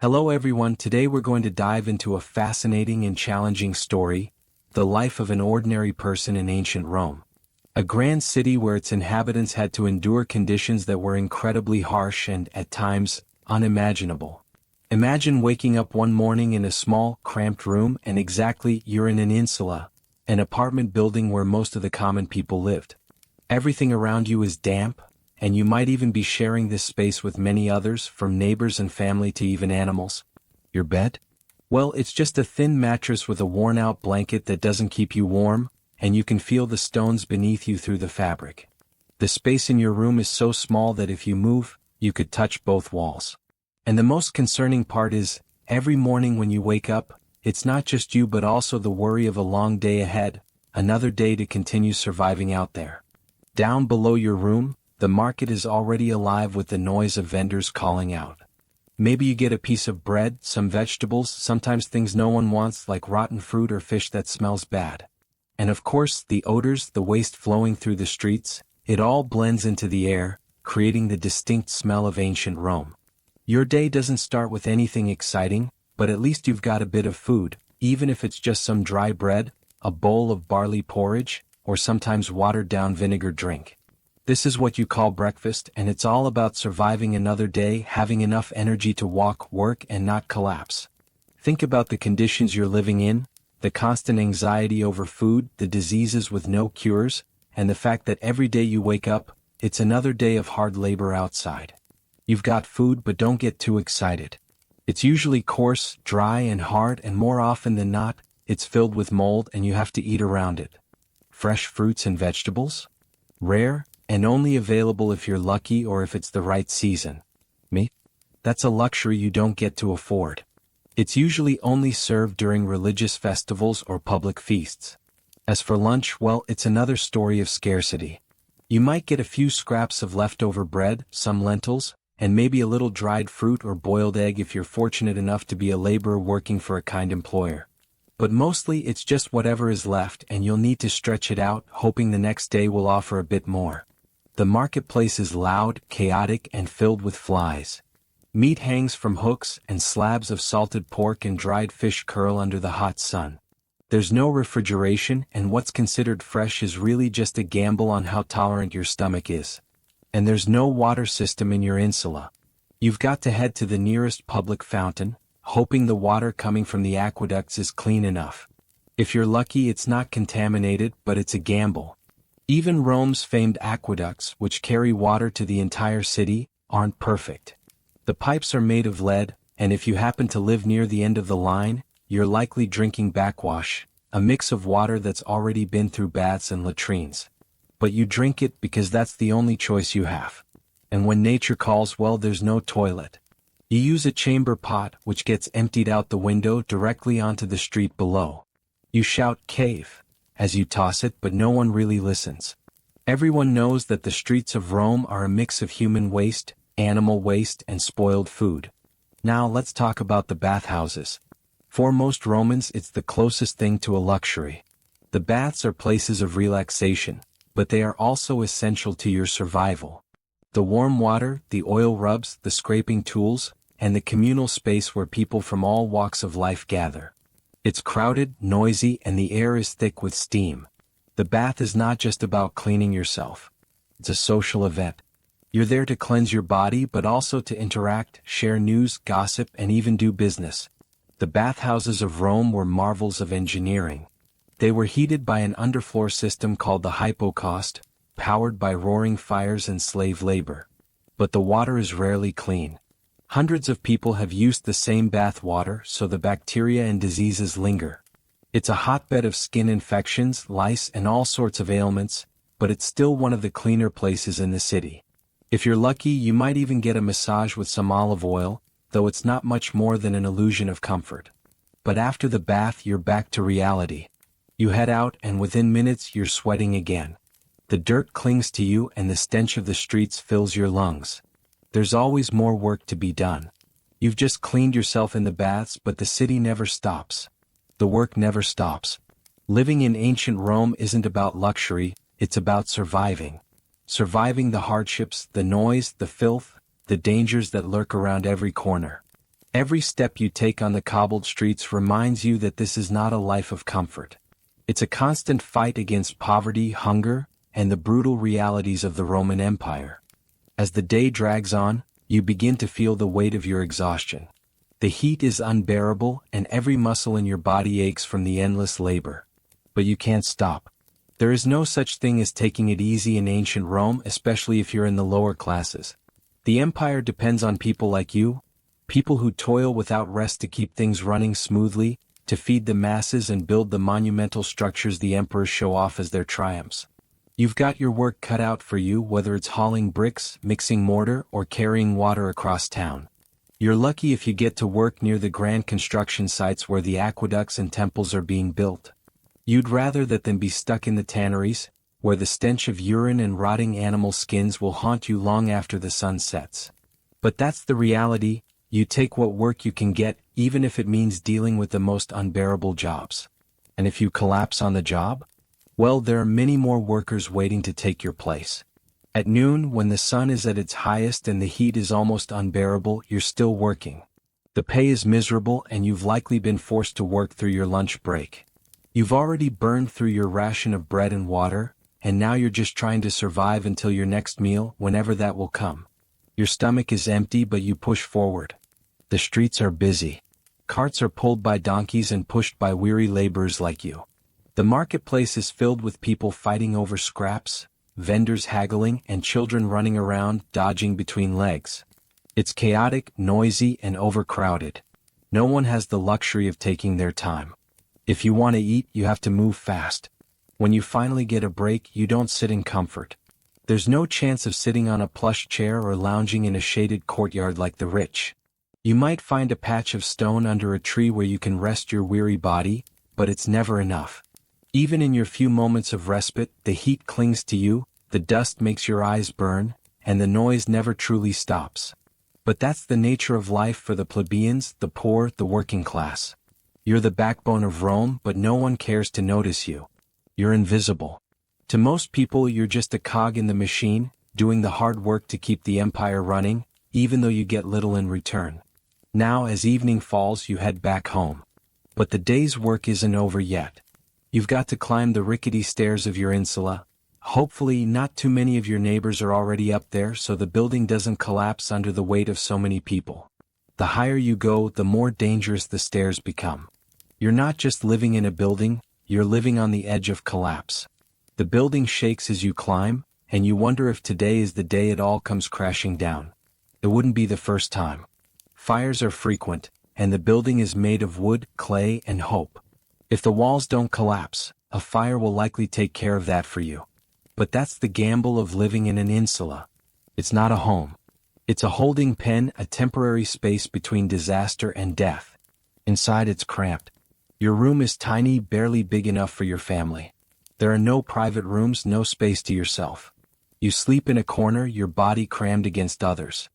Hello everyone, today we're going to dive into a fascinating and challenging story, the life of an ordinary person in ancient Rome. A grand city where its inhabitants had to endure conditions that were incredibly harsh and, at times, unimaginable. Imagine waking up one morning in a small, cramped room and exactly you're in an insula, an apartment building where most of the common people lived. Everything around you is damp, and you might even be sharing this space with many others, from neighbors and family to even animals. Your bed? Well, it's just a thin mattress with a worn-out blanket that doesn't keep you warm, and you can feel the stones beneath you through the fabric. The space in your room is so small that if you move, you could touch both walls. And the most concerning part is, every morning when you wake up, it's not just you but also the worry of a long day ahead, another day to continue surviving out there. Down below your room, the market is already alive with the noise of vendors calling out. Maybe you get a piece of bread, some vegetables, sometimes things no one wants like rotten fruit or fish that smells bad. And of course, the odors, the waste flowing through the streets, it all blends into the air, creating the distinct smell of ancient Rome. Your day doesn't start with anything exciting, but at least you've got a bit of food, even if it's just some dry bread, a bowl of barley porridge, or sometimes watered-down vinegar drink. This is what you call breakfast, and it's all about surviving another day, having enough energy to walk, work, and not collapse. Think about the conditions you're living in, the constant anxiety over food, the diseases with no cures, and the fact that every day you wake up, it's another day of hard labor outside. You've got food, but don't get too excited. It's usually coarse, dry, and hard, and more often than not, it's filled with mold and you have to eat around it. Fresh fruits and vegetables? Rare, and only available if you're lucky or if it's the right season. Me? That's a luxury you don't get to afford. It's usually only served during religious festivals or public feasts. As for lunch, well, it's another story of scarcity. You might get a few scraps of leftover bread, some lentils, and maybe a little dried fruit or boiled egg if you're fortunate enough to be a laborer working for a kind employer. But mostly it's just whatever is left, and you'll need to stretch it out, hoping the next day will offer a bit more. The marketplace is loud, chaotic, and filled with flies. Meat hangs from hooks, and slabs of salted pork and dried fish curl under the hot sun. There's no refrigeration, and what's considered fresh is really just a gamble on how tolerant your stomach is. And there's no water system in your insula. You've got to head to the nearest public fountain, hoping the water coming from the aqueducts is clean enough. If you're lucky, it's not contaminated, but it's a gamble. Even Rome's famed aqueducts, which carry water to the entire city, aren't perfect. The pipes are made of lead, and if you happen to live near the end of the line, you're likely drinking backwash, a mix of water that's already been through baths and latrines. But you drink it because that's the only choice you have. And when nature calls, well, there's no toilet. You use a chamber pot, which gets emptied out the window directly onto the street below. You shout "cave" as you toss it, but no one really listens. Everyone knows that the streets of Rome are a mix of human waste, animal waste, and spoiled food. Now let's talk about the bathhouses. For most Romans, it's the closest thing to a luxury. The baths are places of relaxation, but they are also essential to your survival. The warm water, the oil rubs, the scraping tools, and the communal space where people from all walks of life gather. It's crowded, noisy, and the air is thick with steam. The bath is not just about cleaning yourself. It's a social event. You're there to cleanse your body, but also to interact, share news, gossip, and even do business. The bathhouses of Rome were marvels of engineering. They were heated by an underfloor system called the hypocaust, powered by roaring fires and slave labor. But the water is rarely clean. Hundreds of people have used the same bath water, so the bacteria and diseases linger. It's a hotbed of skin infections, lice, and all sorts of ailments, but it's still one of the cleaner places in the city. If you're lucky, you might even get a massage with some olive oil, though it's not much more than an illusion of comfort. But after the bath, you're back to reality. You head out, and within minutes you're sweating again. The dirt clings to you, and the stench of the streets fills your lungs. There's always more work to be done. You've just cleaned yourself in the baths, but the city never stops. The work never stops. Living in ancient Rome isn't about luxury, it's about surviving. Surviving the hardships, the noise, the filth, the dangers that lurk around every corner. Every step you take on the cobbled streets reminds you that this is not a life of comfort. It's a constant fight against poverty, hunger, and the brutal realities of the Roman Empire. As the day drags on, you begin to feel the weight of your exhaustion. The heat is unbearable and every muscle in your body aches from the endless labor. But you can't stop. There is no such thing as taking it easy in ancient Rome, especially if you're in the lower classes. The empire depends on people like you, people who toil without rest to keep things running smoothly, to feed the masses and build the monumental structures the emperors show off as their triumphs. You've got your work cut out for you, whether it's hauling bricks, mixing mortar, or carrying water across town. You're lucky if you get to work near the grand construction sites where the aqueducts and temples are being built. You'd rather that than be stuck in the tanneries, where the stench of urine and rotting animal skins will haunt you long after the sun sets. But that's the reality. You take what work you can get, even if it means dealing with the most unbearable jobs. And if you collapse on the job, well, there are many more workers waiting to take your place. At noon, when the sun is at its highest and the heat is almost unbearable, you're still working. The pay is miserable and you've likely been forced to work through your lunch break. You've already burned through your ration of bread and water, and now you're just trying to survive until your next meal, whenever that will come. Your stomach is empty but you push forward. The streets are busy. Carts are pulled by donkeys and pushed by weary laborers like you. The marketplace is filled with people fighting over scraps, vendors haggling, and children running around, dodging between legs. It's chaotic, noisy, and overcrowded. No one has the luxury of taking their time. If you want to eat, you have to move fast. When you finally get a break, you don't sit in comfort. There's no chance of sitting on a plush chair or lounging in a shaded courtyard like the rich. You might find a patch of stone under a tree where you can rest your weary body, but it's never enough. Even in your few moments of respite, the heat clings to you, the dust makes your eyes burn, and the noise never truly stops. But that's the nature of life for the plebeians, the poor, the working class. You're the backbone of Rome, but no one cares to notice you. You're invisible. To most people, you're just a cog in the machine, doing the hard work to keep the empire running, even though you get little in return. Now, as evening falls, you head back home. But the day's work isn't over yet. You've got to climb the rickety stairs of your insula. Hopefully, not too many of your neighbors are already up there, so the building doesn't collapse under the weight of so many people. The higher you go, the more dangerous the stairs become. You're not just living in a building, you're living on the edge of collapse. The building shakes as you climb, and you wonder if today is the day it all comes crashing down. It wouldn't be the first time. Fires are frequent, and the building is made of wood, clay, and hope. If the walls don't collapse, a fire will likely take care of that for you. But that's the gamble of living in an insula. It's not a home. It's a holding pen, a temporary space between disaster and death. Inside it's cramped. Your room is tiny, barely big enough for your family. There are no private rooms, no space to yourself. You sleep in a corner, your body crammed against others.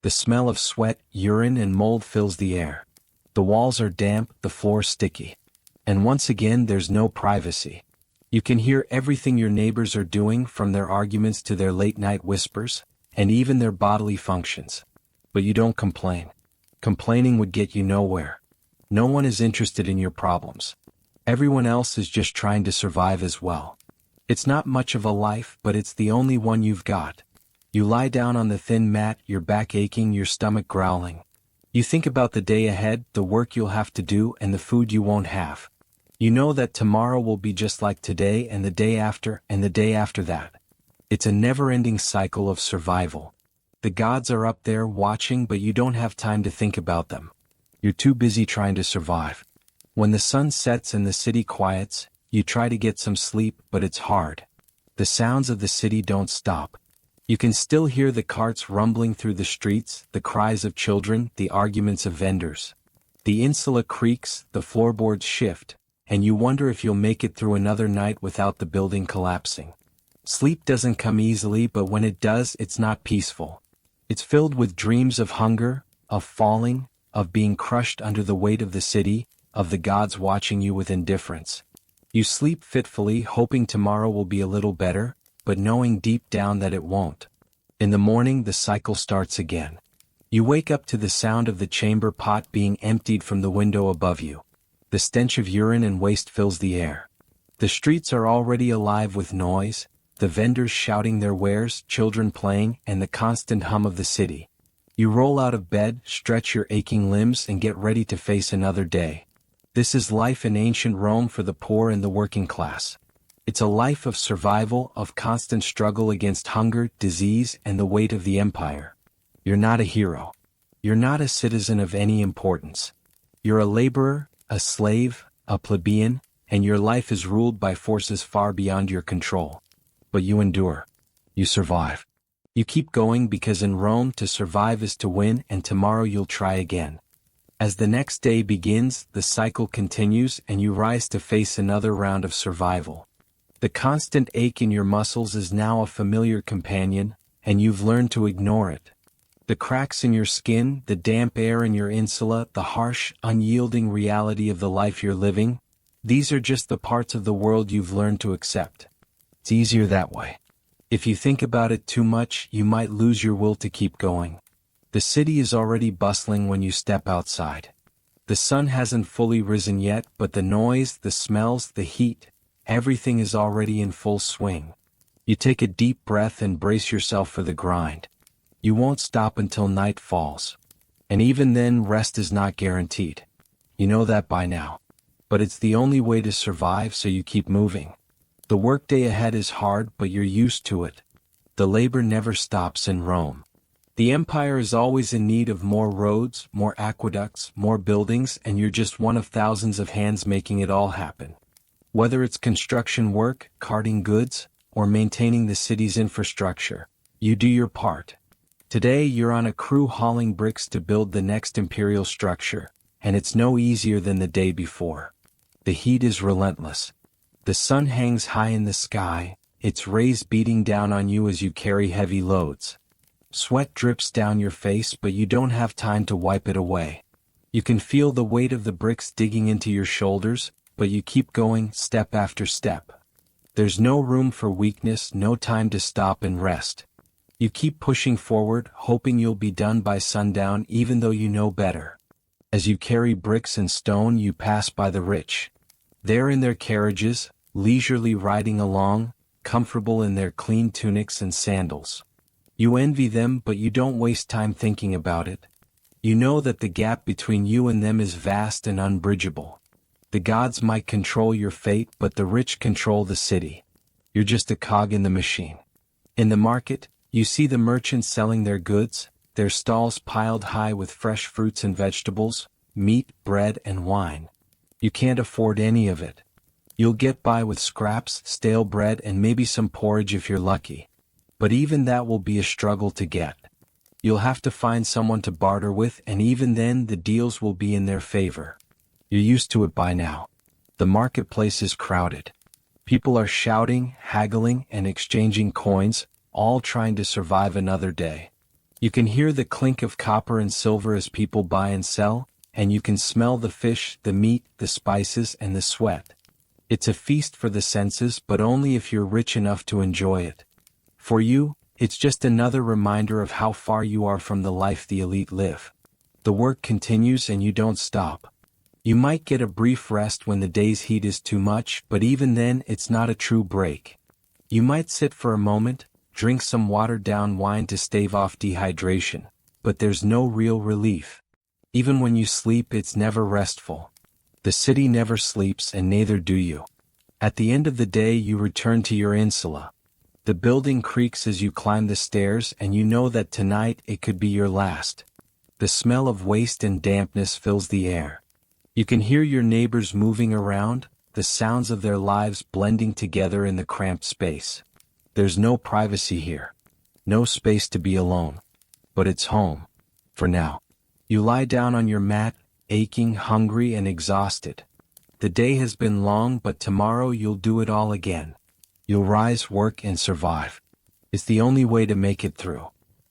The smell of sweat, urine, and mold fills the air. The walls are damp, the floor sticky. And once again, there's no privacy. You can hear everything your neighbors are doing, from their arguments to their late-night whispers, and even their bodily functions. But you don't complain. Complaining would get you nowhere. No one is interested in your problems. Everyone else is just trying to survive as well. It's not much of a life, but it's the only one you've got. You lie down on the thin mat, your back aching, your stomach growling. You think about the day ahead, the work you'll have to do, and the food you won't have. You know that tomorrow will be just like today, and the day after, and the day after that. It's a never-ending cycle of survival. The gods are up there watching, but you don't have time to think about them. You're too busy trying to survive. When the sun sets and the city quiets, you try to get some sleep, but it's hard. The sounds of the city don't stop. You can still hear the carts rumbling through the streets, the cries of children, the arguments of vendors. The insula creaks, the floorboards shift, and you wonder if you'll make it through another night without the building collapsing. Sleep doesn't come easily, but when it does, it's not peaceful. It's filled with dreams of hunger, of falling, of being crushed under the weight of the city, of the gods watching you with indifference. You sleep fitfully, hoping tomorrow will be a little better, but knowing deep down that it won't. In the morning, the cycle starts again. You wake up to the sound of the chamber pot being emptied from the window above you. The stench of urine and waste fills the air. The streets are already alive with noise, the vendors shouting their wares, children playing, and the constant hum of the city. You roll out of bed, stretch your aching limbs, and get ready to face another day. This is life in ancient Rome for the poor and the working class. It's a life of survival, of constant struggle against hunger, disease, and the weight of the empire. You're not a hero. You're not a citizen of any importance. You're a laborer, a slave, a plebeian, and your life is ruled by forces far beyond your control. But you endure. You survive. You keep going because in Rome to survive is to win, and tomorrow you'll try again. As the next day begins, the cycle continues and you rise to face another round of survival. The constant ache in your muscles is now a familiar companion, and you've learned to ignore it. The cracks in your skin, the damp air in your insula, the harsh, unyielding reality of the life you're living, these are just the parts of the world you've learned to accept. It's easier that way. If you think about it too much, you might lose your will to keep going. The city is already bustling when you step outside. The sun hasn't fully risen yet, but the noise, the smells, the heat, everything is already in full swing. You take a deep breath and brace yourself for the grind. You won't stop until night falls. And even then, rest is not guaranteed. You know that by now. But it's the only way to survive, so you keep moving. The workday ahead is hard, but you're used to it. The labor never stops in Rome. The empire is always in need of more roads, more aqueducts, more buildings, and you're just one of thousands of hands making it all happen. Whether it's construction work, carting goods, or maintaining the city's infrastructure, you do your part. Today you're on a crew hauling bricks to build the next imperial structure, and it's no easier than the day before. The heat is relentless. The sun hangs high in the sky, its rays beating down on you as you carry heavy loads. Sweat drips down your face, but you don't have time to wipe it away. You can feel the weight of the bricks digging into your shoulders, but you keep going, step after step. There's no room for weakness, no time to stop and rest. You keep pushing forward, hoping you'll be done by sundown even though you know better. As you carry bricks and stone, you pass by the rich. They're in their carriages, leisurely riding along, comfortable in their clean tunics and sandals. You envy them, but you don't waste time thinking about it. You know that the gap between you and them is vast and unbridgeable. The gods might control your fate, but the rich control the city. You're just a cog in the machine. In the market, you see the merchants selling their goods, their stalls piled high with fresh fruits and vegetables, meat, bread, and wine. You can't afford any of it. You'll get by with scraps, stale bread, and maybe some porridge if you're lucky. But even that will be a struggle to get. You'll have to find someone to barter with, and even then the deals will be in their favor. You're used to it by now. The marketplace is crowded. People are shouting, haggling, and exchanging coins, all trying to survive another day. You can hear the clink of copper and silver as people buy and sell, and you can smell the fish, the meat, the spices, and the sweat. It's a feast for the senses, but only if you're rich enough to enjoy it. For you, it's just another reminder of how far you are from the life the elite live. The work continues and you don't stop. You might get a brief rest when the day's heat is too much, but even then it's not a true break. You might sit for a moment, drink some watered-down wine to stave off dehydration, but there's no real relief. Even when you sleep, it's never restful. The city never sleeps, and neither do you. At the end of the day, you return to your insula. The building creaks as you climb the stairs, and you know that tonight it could be your last. The smell of waste and dampness fills the air. You can hear your neighbors moving around, the sounds of their lives blending together in the cramped space. There's no privacy here. No space to be alone. But it's home. For now. You lie down on your mat, aching, hungry, and exhausted. The day has been long, but tomorrow you'll do it all again. You'll rise, work, and survive. It's the only way to make it through.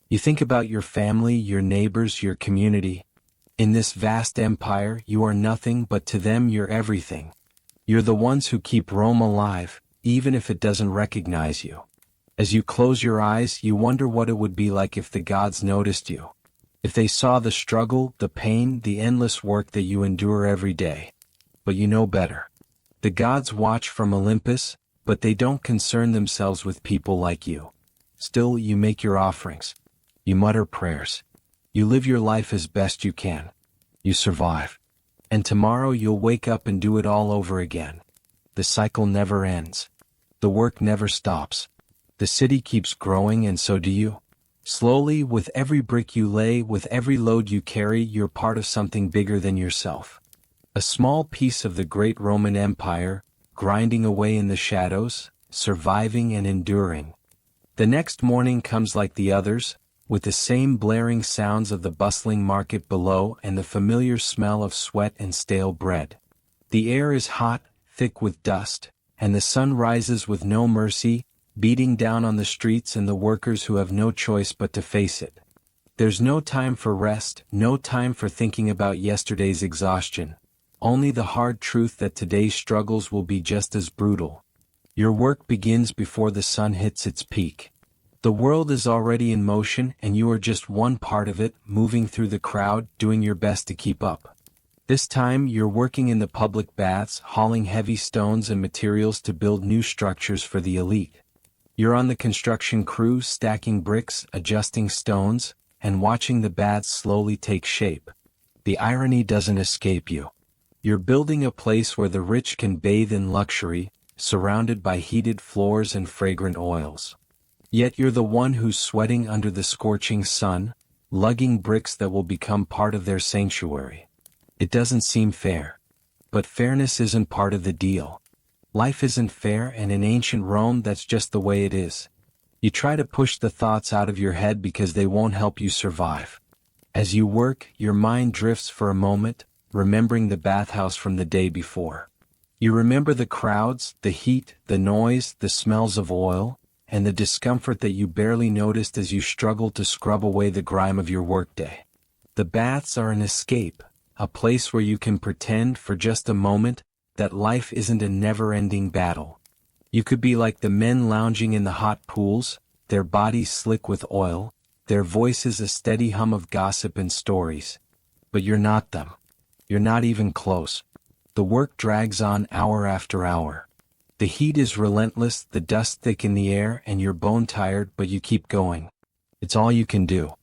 You think about your family, your neighbors, your community. In this vast empire, you are nothing, but to them you're everything. You're the ones who keep Rome alive, even if it doesn't recognize you. As you close your eyes, you wonder what it would be like if the gods noticed you. If they saw the struggle, the pain, the endless work that you endure every day. But you know better. The gods watch from Olympus, but they don't concern themselves with people like you. Still, you make your offerings. You mutter prayers. You live your life as best you can. You survive. And tomorrow you'll wake up and do it all over again. The cycle never ends. The work never stops. The city keeps growing and so do you. Slowly, with every brick you lay, with every load you carry, you're part of something bigger than yourself. A small piece of the great Roman Empire, grinding away in the shadows, surviving and enduring. The next morning comes like the others, with the same blaring sounds of the bustling market below and the familiar smell of sweat and stale bread. The air is hot, thick with dust, and the sun rises with no mercy, beating down on the streets and the workers who have no choice but to face it. There's no time for rest, no time for thinking about yesterday's exhaustion. Only the hard truth that today's struggles will be just as brutal. Your work begins before the sun hits its peak. The world is already in motion and you are just one part of it, moving through the crowd, doing your best to keep up. This time you're working in the public baths, hauling heavy stones and materials to build new structures for the elite. You're on the construction crew, stacking bricks, adjusting stones, and watching the baths slowly take shape. The irony doesn't escape you. You're building a place where the rich can bathe in luxury, surrounded by heated floors and fragrant oils. Yet you're the one who's sweating under the scorching sun, lugging bricks that will become part of their sanctuary. It doesn't seem fair. But fairness isn't part of the deal. Life isn't fair, and in ancient Rome that's just the way it is. You try to push the thoughts out of your head because they won't help you survive. As you work, your mind drifts for a moment, remembering the bathhouse from the day before. You remember the crowds, the heat, the noise, the smells of oil, and the discomfort that you barely noticed as you struggled to scrub away the grime of your workday. The baths are an escape, a place where you can pretend for just a moment that life isn't a never-ending battle. You could be like the men lounging in the hot pools, their bodies slick with oil, their voices a steady hum of gossip and stories. But you're not them. You're not even close. The work drags on hour after hour. The heat is relentless, the dust thick in the air, and you're bone-tired, but you keep going. It's all you can do.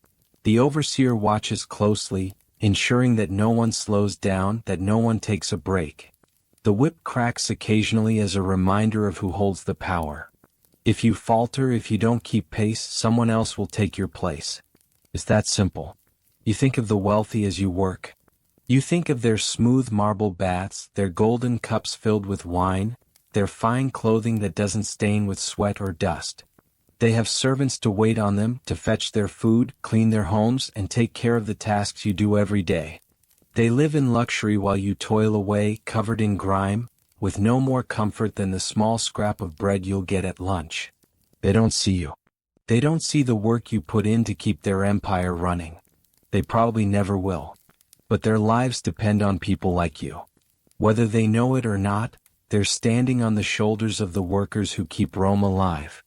The overseer watches closely, ensuring that no one slows down, that no one takes a break. The whip cracks occasionally as a reminder of who holds the power. If you falter, if you don't keep pace, someone else will take your place. It's that simple. You think of the wealthy as you work. You think of their smooth marble baths, their golden cups filled with wine, their fine clothing that doesn't stain with sweat or dust. They have servants to wait on them, to fetch their food, clean their homes, and take care of the tasks you do every day. They live in luxury while you toil away, covered in grime, with no more comfort than the small scrap of bread you'll get at lunch. They don't see you. They don't see the work you put in to keep their empire running. They probably never will. But their lives depend on people like you. Whether they know it or not, they're standing on the shoulders of the workers who keep Rome alive.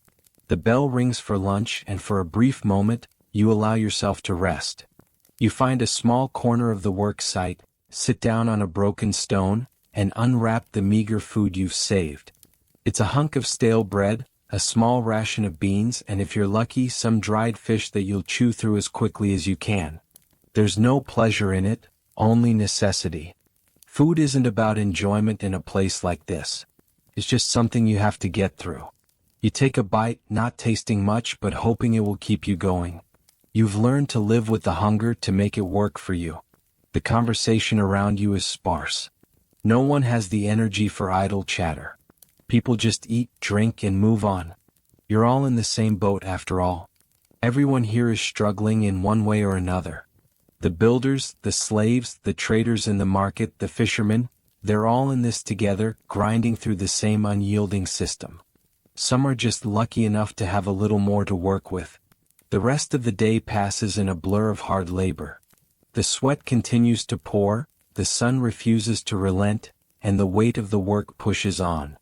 The bell rings for lunch, and for a brief moment, you allow yourself to rest. You find a small corner of the work site, sit down on a broken stone, and unwrap the meager food you've saved. It's a hunk of stale bread, a small ration of beans, and if you're lucky, some dried fish that you'll chew through as quickly as you can. There's no pleasure in it, only necessity. Food isn't about enjoyment in a place like this. It's just something you have to get through. You take a bite, not tasting much but hoping it will keep you going. You've learned to live with the hunger, to make it work for you. The conversation around you is sparse. No one has the energy for idle chatter. People just eat, drink, and move on. You're all in the same boat after all. Everyone here is struggling in one way or another. The builders, the slaves, the traders in the market, the fishermen, they're all in this together, grinding through the same unyielding system. Some are just lucky enough to have a little more to work with. The rest of the day passes in a blur of hard labor. The sweat continues to pour, the sun refuses to relent, and the weight of the work pushes on.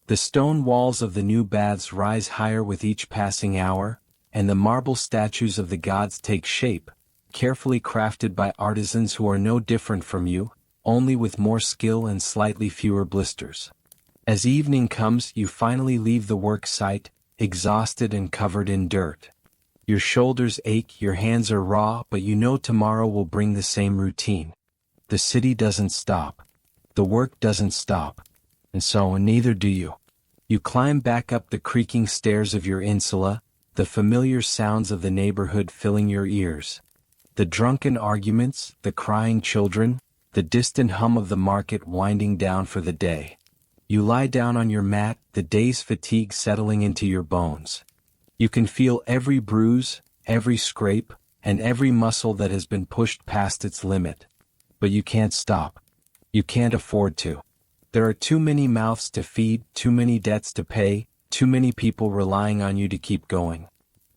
The stone walls of the new baths rise higher with each passing hour, and the marble statues of the gods take shape, carefully crafted by artisans who are no different from you, only with more skill and slightly fewer blisters. As evening comes, you finally leave the work site, exhausted and covered in dirt. Your shoulders ache, your hands are raw, but you know tomorrow will bring the same routine. The city doesn't stop. The work doesn't stop. And so neither do you. You climb back up the creaking stairs of your insula, the familiar sounds of the neighborhood filling your ears. The drunken arguments, the crying children, the distant hum of the market winding down for the day. You lie down on your mat, the day's fatigue settling into your bones. You can feel every bruise, every scrape, and every muscle that has been pushed past its limit. But you can't stop. You can't afford to. There are too many mouths to feed, too many debts to pay, too many people relying on you to keep going.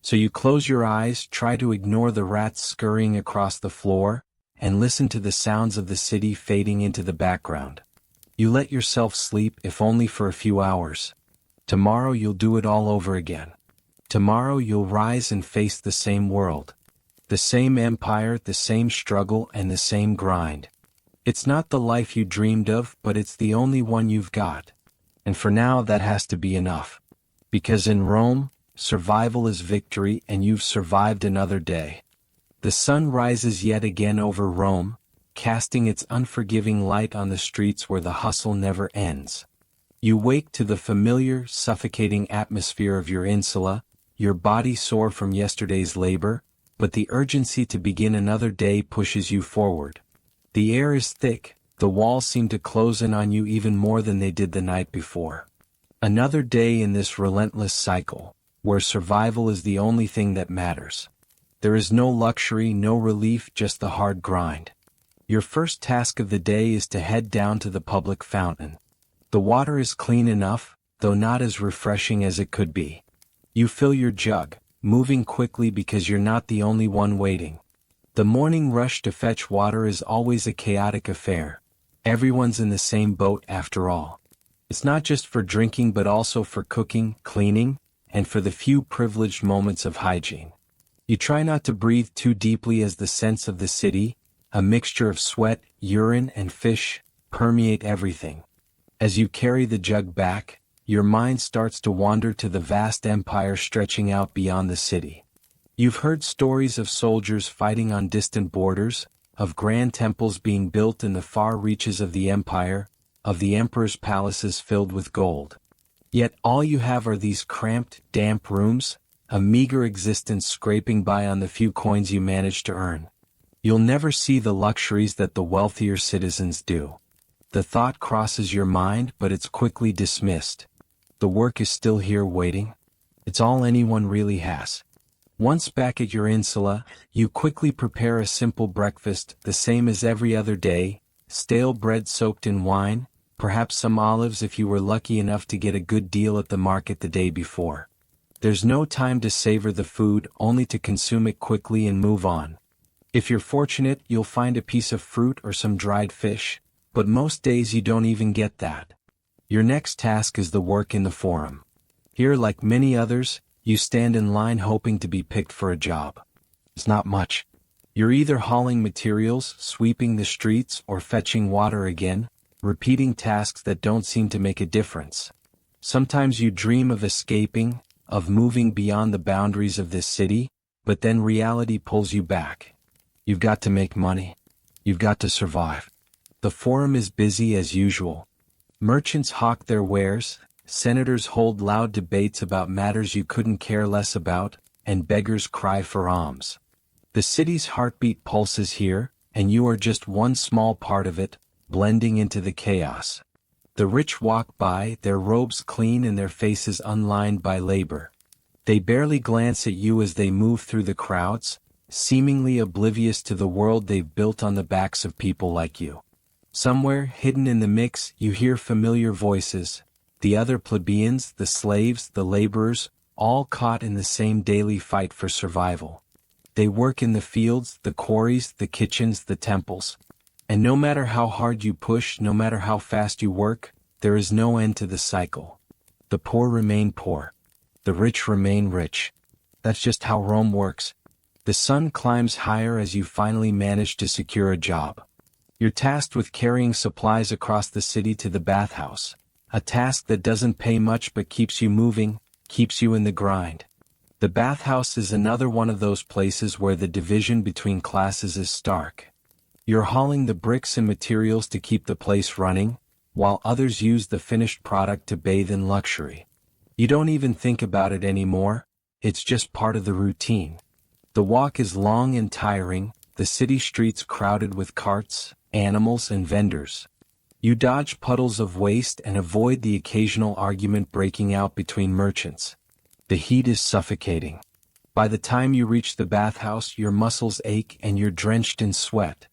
So you close your eyes, try to ignore the rats scurrying across the floor, and listen to the sounds of the city fading into the background. You let yourself sleep, if only for a few hours. Tomorrow you'll do it all over again. Tomorrow you'll rise and face the same world. The same empire, the same struggle, and the same grind. It's not the life you dreamed of, but it's the only one you've got. And for now that has to be enough. Because in Rome, survival is victory, and you've survived another day. The sun rises yet again over Rome, casting its unforgiving light on the streets where the hustle never ends. You wake to the familiar, suffocating atmosphere of your insula, your body sore from yesterday's labor, but the urgency to begin another day pushes you forward. The air is thick, the walls seem to close in on you even more than they did the night before. Another day in this relentless cycle, where survival is the only thing that matters. There is no luxury, no relief, just the hard grind. Your first task of the day is to head down to the public fountain. The water is clean enough, though not as refreshing as it could be. You fill your jug, moving quickly because you're not the only one waiting. The morning rush to fetch water is always a chaotic affair. Everyone's in the same boat after all. It's not just for drinking but also for cooking, cleaning, and for the few privileged moments of hygiene. You try not to breathe too deeply as the scents of the city, a mixture of sweat, urine, and fish, permeate everything. As you carry the jug back, your mind starts to wander to the vast empire stretching out beyond the city. You've heard stories of soldiers fighting on distant borders, of grand temples being built in the far reaches of the empire, of the emperor's palaces filled with gold. Yet all you have are these cramped, damp rooms, a meager existence scraping by on the few coins you manage to earn. You'll never see the luxuries that the wealthier citizens do. The thought crosses your mind, but it's quickly dismissed. The work is still here waiting. It's all anyone really has. Once back at your insula, you quickly prepare a simple breakfast, the same as every other day, stale bread soaked in wine, perhaps some olives if you were lucky enough to get a good deal at the market the day before. There's no time to savor the food, only to consume it quickly and move on. If you're fortunate, you'll find a piece of fruit or some dried fish, but most days you don't even get that. Your next task is the work in the forum. Here, like many others, you stand in line hoping to be picked for a job. It's not much. You're either hauling materials, sweeping the streets, or fetching water again, repeating tasks that don't seem to make a difference. Sometimes you dream of escaping, of moving beyond the boundaries of this city, but then reality pulls you back. You've got to make money. You've got to survive. The forum is busy as usual. Merchants hawk their wares, senators hold loud debates about matters you couldn't care less about, and beggars cry for alms. The city's heartbeat pulses here, and you are just one small part of it, blending into the chaos. The rich walk by, their robes clean and their faces unlined by labor. They barely glance at you as they move through the crowds, seemingly oblivious to the world they've built on the backs of people like you. Somewhere, hidden in the mix, you hear familiar voices, the other plebeians, the slaves, the laborers, all caught in the same daily fight for survival. They work in the fields, the quarries, the kitchens, the temples. And no matter how hard you push, no matter how fast you work, there is no end to the cycle. The poor remain poor. The rich remain rich. That's just how Rome works. The sun climbs higher as you finally manage to secure a job. You're tasked with carrying supplies across the city to the bathhouse, a task that doesn't pay much but keeps you moving, keeps you in the grind. The bathhouse is another one of those places where the division between classes is stark. You're hauling the bricks and materials to keep the place running, while others use the finished product to bathe in luxury. You don't even think about it anymore, it's just part of the routine. The walk is long and tiring, the city streets crowded with carts, animals and vendors. You dodge puddles of waste and avoid the occasional argument breaking out between merchants. The heat is suffocating. By the time you reach the bathhouse, your muscles ache and you're drenched in sweat.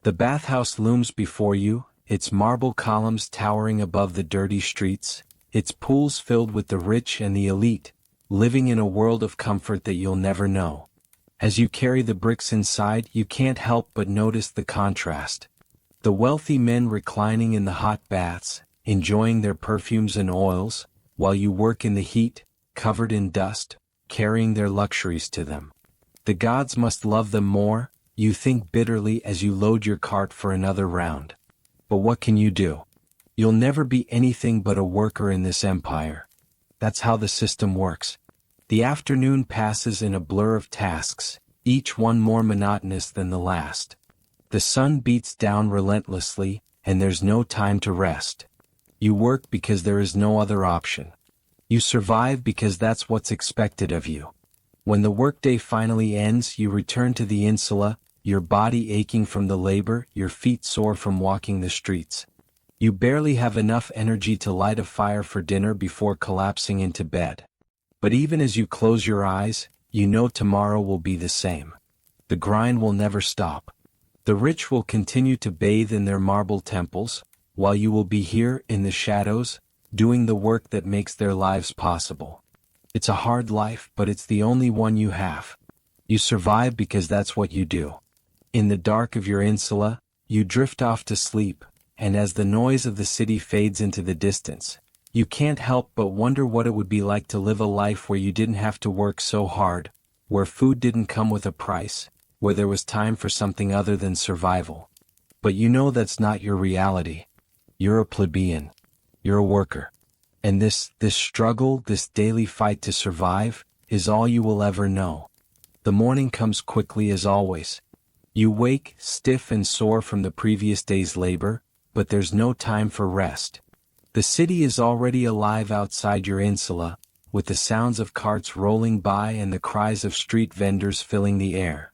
The bathhouse looms before you, its marble columns towering above the dirty streets, its pools filled with the rich and the elite, living in a world of comfort that you'll never know. As you carry the bricks inside, you can't help but notice the contrast. The wealthy men reclining in the hot baths, enjoying their perfumes and oils, while you work in the heat, covered in dust, carrying their luxuries to them. The gods must love them more, you think bitterly as you load your cart for another round. But what can you do? You'll never be anything but a worker in this empire. That's how the system works. The afternoon passes in a blur of tasks, each one more monotonous than the last. The sun beats down relentlessly, and there's no time to rest. You work because there is no other option. You survive because that's what's expected of you. When the workday finally ends, you return to the insula, your body aching from the labor, your feet sore from walking the streets. You barely have enough energy to light a fire for dinner before collapsing into bed. But even as you close your eyes, you know tomorrow will be the same. The grind will never stop. The rich will continue to bathe in their marble temples, while you will be here in the shadows, doing the work that makes their lives possible. It's a hard life, but it's the only one you have. You survive because that's what you do. In the dark of your insula, you drift off to sleep, and as the noise of the city fades into the distance, you can't help but wonder what it would be like to live a life where you didn't have to work so hard, where food didn't come with a price, where there was time for something other than survival. But you know that's not your reality. You're a plebeian. You're a worker. And this struggle, this daily fight to survive, is all you will ever know. The morning comes quickly as always. You wake, stiff and sore from the previous day's labor, but there's no time for rest. The city is already alive outside your insula, with the sounds of carts rolling by and the cries of street vendors filling the air.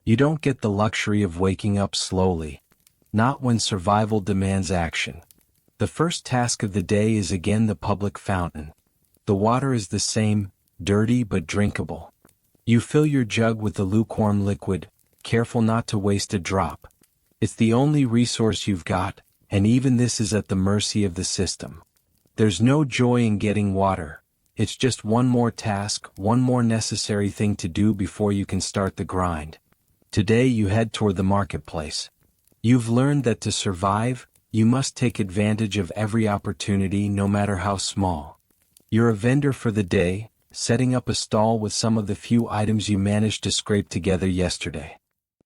You don't get the luxury of waking up slowly. Not when survival demands action. The first task of the day is again the public fountain. The water is the same, dirty but drinkable. You fill your jug with the lukewarm liquid, careful not to waste a drop. It's the only resource you've got, and even this is at the mercy of the system. There's no joy in getting water. It's just one more task, one more necessary thing to do before you can start the grind. Today you head toward the marketplace. You've learned that to survive, you must take advantage of every opportunity no matter how small. You're a vendor for the day, setting up a stall with some of the few items you managed to scrape together yesterday.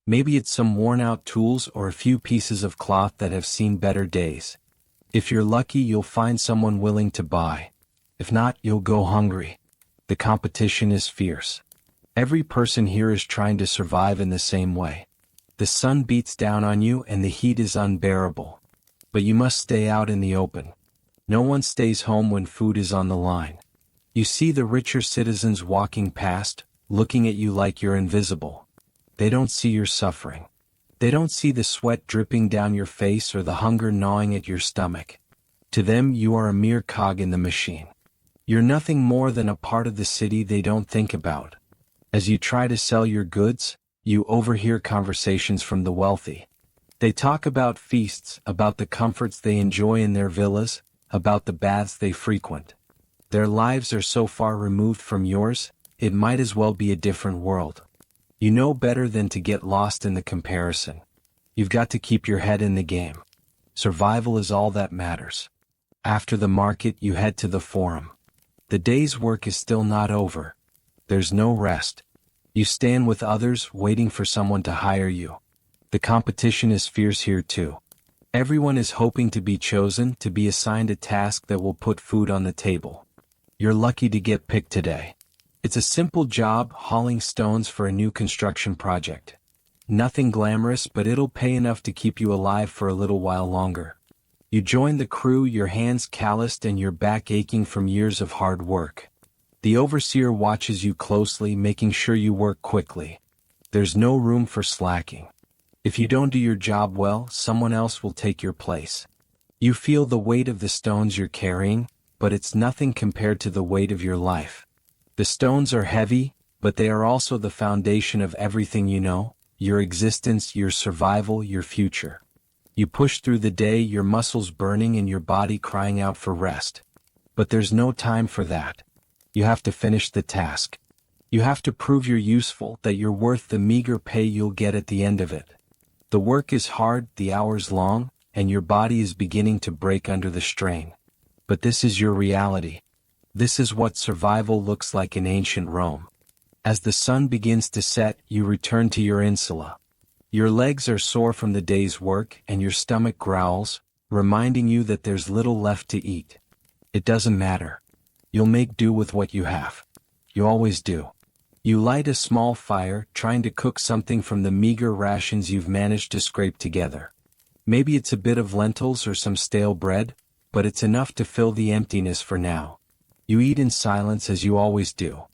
Maybe it's some worn-out tools or a few pieces of cloth that have seen better days. If you're lucky, you'll find someone willing to buy. If not, you'll go hungry. The competition is fierce. Every person here is trying to survive in the same way. The sun beats down on you and the heat is unbearable. But you must stay out in the open. No one stays home when food is on the line. You see the richer citizens walking past, looking at you like you're invisible. They don't see your suffering. They don't see the sweat dripping down your face or the hunger gnawing at your stomach. To them, you are a mere cog in the machine. You're nothing more than a part of the city they don't think about. As you try to sell your goods, you overhear conversations from the wealthy. They talk about feasts, about the comforts they enjoy in their villas, about the baths they frequent. Their lives are so far removed from yours, it might as well be a different world. You know better than to get lost in the comparison. You've got to keep your head in the game. Survival is all that matters. After the market, you head to the forum. The day's work is still not over. There's no rest. You stand with others, waiting for someone to hire you. The competition is fierce here too. Everyone is hoping to be chosen, to be assigned a task that will put food on the table. You're lucky to get picked today. It's a simple job, hauling stones for a new construction project. Nothing glamorous, but it'll pay enough to keep you alive for a little while longer. You join the crew, your hands calloused and your back aching from years of hard work. The overseer watches you closely, making sure you work quickly. There's no room for slacking. If you don't do your job well, someone else will take your place. You feel the weight of the stones you're carrying, but it's nothing compared to the weight of your life. The stones are heavy, but they are also the foundation of everything you know, your existence, your survival, your future. You push through the day, your muscles burning and your body crying out for rest. But there's no time for that. You have to finish the task. You have to prove you're useful, that you're worth the meager pay you'll get at the end of it. The work is hard, the hours long, and your body is beginning to break under the strain. But this is your reality. This is what survival looks like in ancient Rome. As the sun begins to set, you return to your insula. Your legs are sore from the day's work and your stomach growls, reminding you that there's little left to eat. It doesn't matter. You'll make do with what you have. You always do. You light a small fire, trying to cook something from the meager rations you've managed to scrape together. Maybe it's a bit of lentils or some stale bread, but it's enough to fill the emptiness for now. You eat in silence as you always do.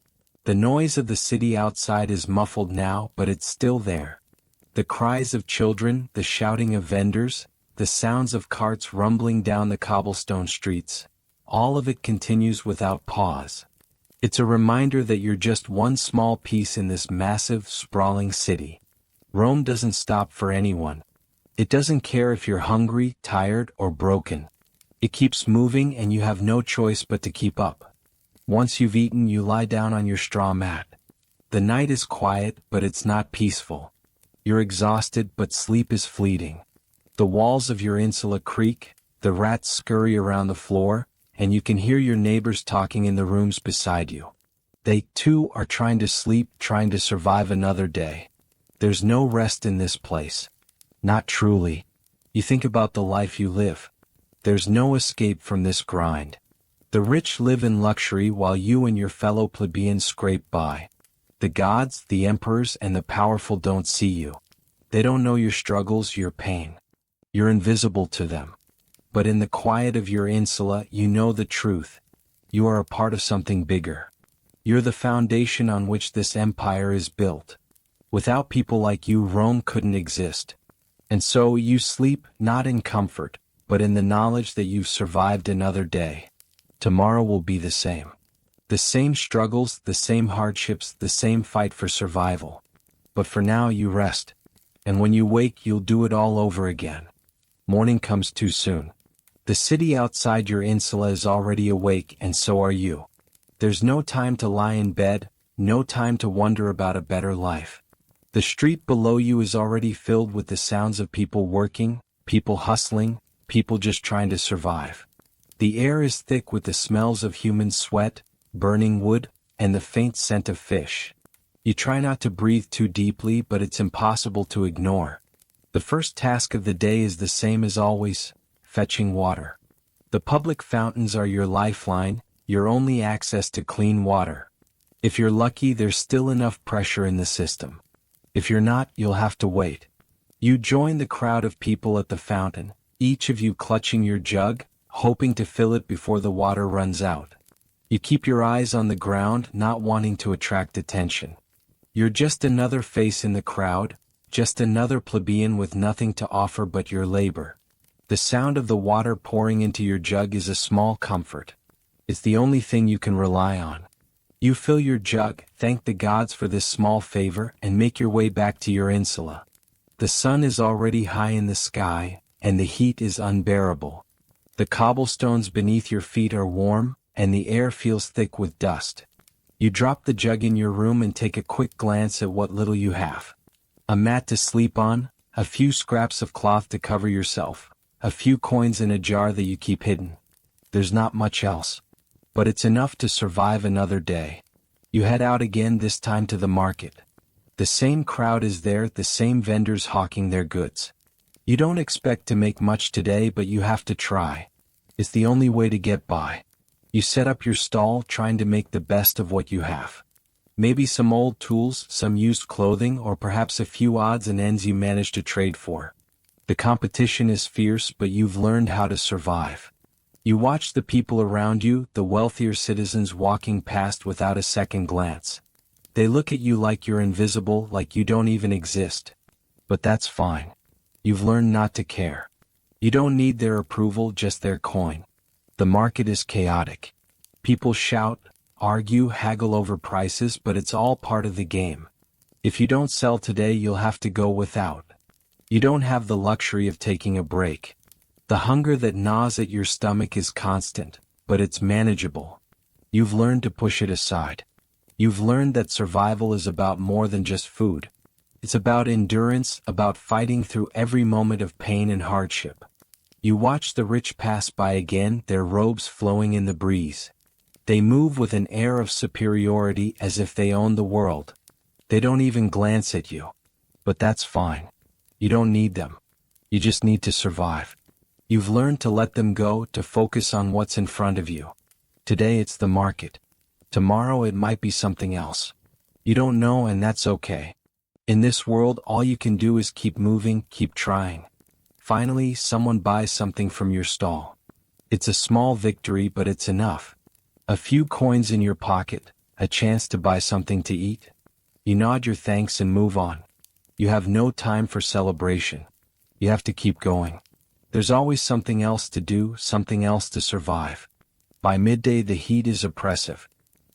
The noise of the city outside is muffled now, but it's still there. The cries of children, the shouting of vendors, the sounds of carts rumbling down the cobblestone streets, all of it continues without pause. It's a reminder that you're just one small piece in this massive, sprawling city. Rome doesn't stop for anyone. It doesn't care if you're hungry, tired, or broken. It keeps moving and you have no choice but to keep up. Once you've eaten, you lie down on your straw mat. The night is quiet, but it's not peaceful. You're exhausted, but sleep is fleeting. The walls of your insula creak, the rats scurry around the floor, and you can hear your neighbors talking in the rooms beside you. They, too, are trying to sleep, trying to survive another day. There's no rest in this place. Not truly. You think about the life you live. There's no escape from this grind. The rich live in luxury while you and your fellow plebeians scrape by. The gods, the emperors, and the powerful don't see you. They don't know your struggles, your pain. You're invisible to them. But in the quiet of your insula, you know the truth. You are a part of something bigger. You're the foundation on which this empire is built. Without people like you, Rome couldn't exist. And so you sleep, not in comfort, but in the knowledge that you've survived another day. Tomorrow will be the same. The same struggles, the same hardships, the same fight for survival. But for now you rest. And when you wake, you'll do it all over again. Morning comes too soon. The city outside your insula is already awake, and so are you. There's no time to lie in bed, no time to wonder about a better life. The street below you is already filled with the sounds of people working, people hustling, people just trying to survive. The air is thick with the smells of human sweat, burning wood, and the faint scent of fish. You try not to breathe too deeply, but it's impossible to ignore. The first task of the day is the same as always: fetching water. The public fountains are your lifeline, your only access to clean water. If you're lucky, there's still enough pressure in the system. If you're not, you'll have to wait. You join the crowd of people at the fountain, each of you clutching your jug, hoping to fill it before the water runs out. You keep your eyes on the ground, not wanting to attract attention. You're just another face in the crowd, just another plebeian with nothing to offer but your labor. The sound of the water pouring into your jug is a small comfort. It's the only thing you can rely on. You fill your jug, thank the gods for this small favor, and make your way back to your insula. The sun is already high in the sky, and the heat is unbearable. The cobblestones beneath your feet are warm, and the air feels thick with dust. You drop the jug in your room and take a quick glance at what little you have. A mat to sleep on, a few scraps of cloth to cover yourself, a few coins in a jar that you keep hidden. There's not much else. But it's enough to survive another day. You head out again, this time to the market. The same crowd is there, the same vendors hawking their goods. You don't expect to make much today, but you have to try. It's the only way to get by. You set up your stall, trying to make the best of what you have. Maybe some old tools, some used clothing, or perhaps a few odds and ends you manage to trade for. The competition is fierce, but you've learned how to survive. You watch the people around you, the wealthier citizens walking past without a second glance. They look at you like you're invisible, like you don't even exist. But that's fine. You've learned not to care. You don't need their approval, just their coin. The market is chaotic. People shout, argue, haggle over prices, but it's all part of the game. If you don't sell today, you'll have to go without. You don't have the luxury of taking a break. The hunger that gnaws at your stomach is constant, but it's manageable. You've learned to push it aside. You've learned that survival is about more than just food. It's about endurance, about fighting through every moment of pain and hardship. You watch the rich pass by again, their robes flowing in the breeze. They move with an air of superiority as if they own the world. They don't even glance at you. But that's fine. You don't need them. You just need to survive. You've learned to let them go, to focus on what's in front of you. Today it's the market. Tomorrow it might be something else. You don't know, and that's okay. In this world, all you can do is keep moving, keep trying. Finally, someone buys something from your stall. It's a small victory, but it's enough. A few coins in your pocket, a chance to buy something to eat. You nod your thanks and move on. You have no time for celebration. You have to keep going. There's always something else to do, something else to survive. By midday, the heat is oppressive.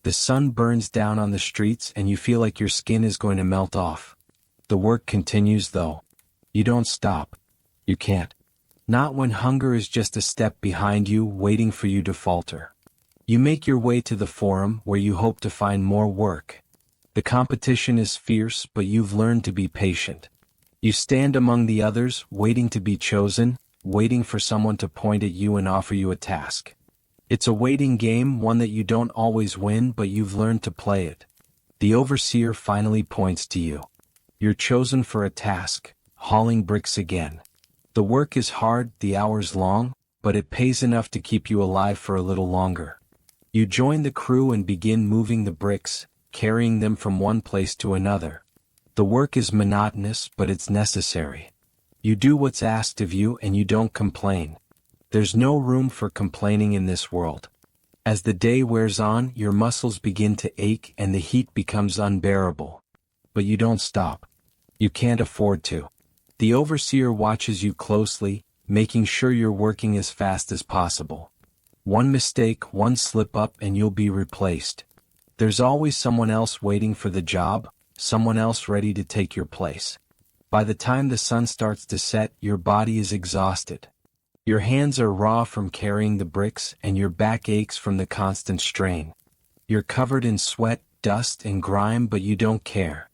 The sun burns down on the streets and you feel like your skin is going to melt off. The work continues though. You don't stop. You can't. Not when hunger is just a step behind you, waiting for you to falter. You make your way to the forum where you hope to find more work. The competition is fierce, but you've learned to be patient. You stand among the others, waiting to be chosen, waiting for someone to point at you and offer you a task. It's a waiting game, one that you don't always win, but you've learned to play it. The overseer finally points to you. You're chosen for a task, hauling bricks again. The work is hard, the hours long, but it pays enough to keep you alive for a little longer. You join the crew and begin moving the bricks, carrying them from one place to another. The work is monotonous, but it's necessary. You do what's asked of you and you don't complain. There's no room for complaining in this world. As the day wears on, your muscles begin to ache and the heat becomes unbearable. But you don't stop. You can't afford to. The overseer watches you closely, making sure you're working as fast as possible. One mistake, one slip-up, and you'll be replaced. There's always someone else waiting for the job, someone else ready to take your place. By the time the sun starts to set, your body is exhausted. Your hands are raw from carrying the bricks, and your back aches from the constant strain. You're covered in sweat, dust, and grime, but you don't care.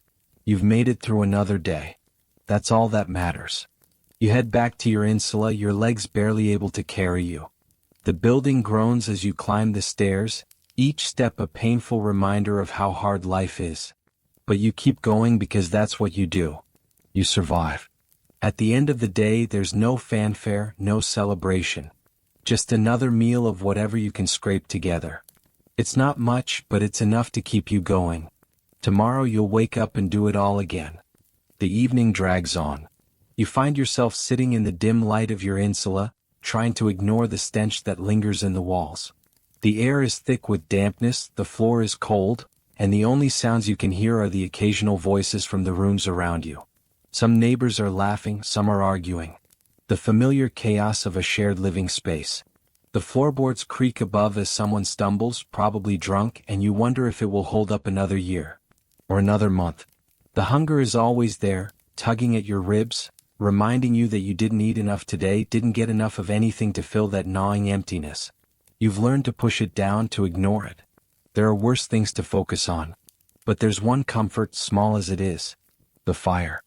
You've made it through another day. That's all that matters. You head back to your insula, your legs barely able to carry you. The building groans as you climb the stairs, each step a painful reminder of how hard life is. But you keep going because that's what you do. You survive. At the end of the day, there's no fanfare, no celebration. Just another meal of whatever you can scrape together. It's not much, but it's enough to keep you going. Tomorrow you'll wake up and do it all again. The evening drags on. You find yourself sitting in the dim light of your insula, trying to ignore the stench that lingers in the walls. The air is thick with dampness, the floor is cold, and the only sounds you can hear are the occasional voices from the rooms around you. Some neighbors are laughing, some are arguing. The familiar chaos of a shared living space. The floorboards creak above as someone stumbles, probably drunk, and you wonder if it will hold up another year. Or another month. The hunger is always there, tugging at your ribs, reminding you that you didn't eat enough today, didn't get enough of anything to fill that gnawing emptiness. You've learned to push it down, to ignore it. There are worse things to focus on. But there's one comfort, small as it is. The fire.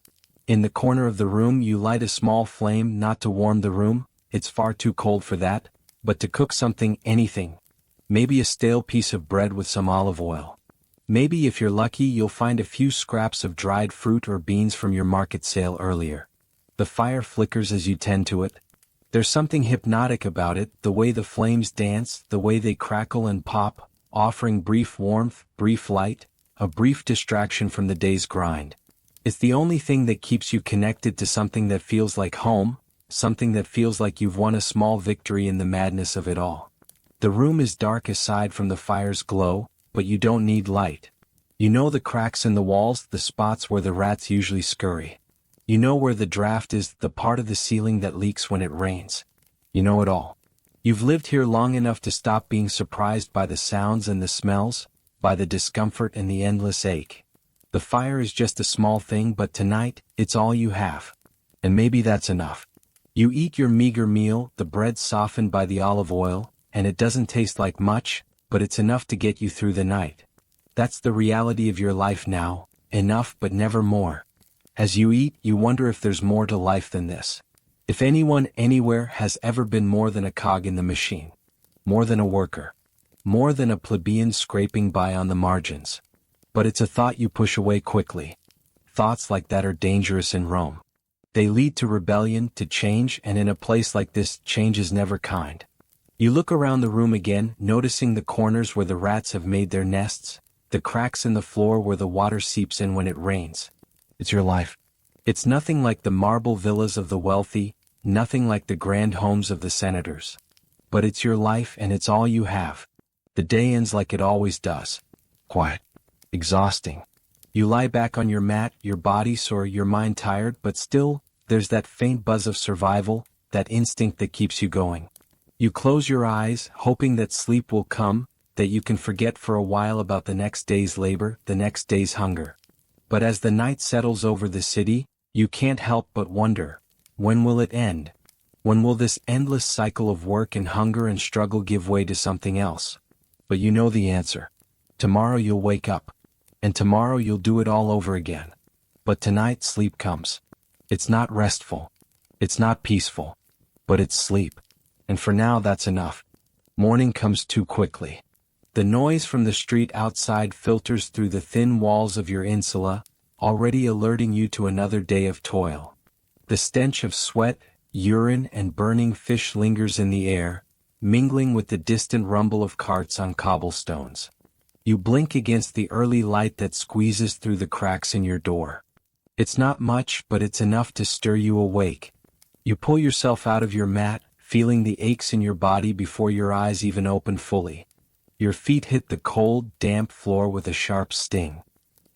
In the corner of the room you light a small flame, not to warm the room, it's far too cold for that, but to cook something, anything. Maybe a stale piece of bread with some olive oil. Maybe if you're lucky you'll find a few scraps of dried fruit or beans from your market sale earlier. The fire flickers as you tend to it. There's something hypnotic about it, the way the flames dance, the way they crackle and pop, offering brief warmth, brief light, a brief distraction from the day's grind. It's the only thing that keeps you connected to something that feels like home, something that feels like you've won a small victory in the madness of it all. The room is dark aside from the fire's glow, but you don't need light. You know the cracks in the walls, the spots where the rats usually scurry. You know where the draft is, the part of the ceiling that leaks when it rains. You know it all. You've lived here long enough to stop being surprised by the sounds and the smells, by the discomfort and the endless ache. The fire is just a small thing, but tonight, it's all you have. And maybe that's enough. You eat your meager meal, the bread softened by the olive oil, and it doesn't taste like much, but it's enough to get you through the night. That's the reality of your life now, enough but never more. As you eat, you wonder if there's more to life than this. If anyone anywhere has ever been more than a cog in the machine. More than a worker. More than a plebeian scraping by on the margins. But it's a thought you push away quickly. Thoughts like that are dangerous in Rome. They lead to rebellion, to change, and in a place like this, change is never kind. You look around the room again, noticing the corners where the rats have made their nests, the cracks in the floor where the water seeps in when it rains. It's your life. It's nothing like the marble villas of the wealthy, nothing like the grand homes of the senators. But it's your life and it's all you have. The day ends like it always does. Quiet. Exhausting. You lie back on your mat, your body sore, your mind tired, but still, there's that faint buzz of survival, that instinct that keeps you going. You close your eyes, hoping that sleep will come, that you can forget for a while about the next day's labor, the next day's hunger. But as the night settles over the city, you can't help but wonder, when will it end? When will this endless cycle of work and hunger and struggle give way to something else? But you know the answer. Tomorrow you'll wake up. And tomorrow you'll do it all over again. But tonight sleep comes. It's not restful. It's not peaceful. But it's sleep. And for now that's enough. Morning comes too quickly. The noise from the street outside filters through the thin walls of your insula, already alerting you to another day of toil. The stench of sweat, urine, and burning fish lingers in the air, mingling with the distant rumble of carts on cobblestones. You blink against the early light that squeezes through the cracks in your door. It's not much, but it's enough to stir you awake. You pull yourself out of your mat, feeling the aches in your body before your eyes even open fully. Your feet hit the cold, damp floor with a sharp sting.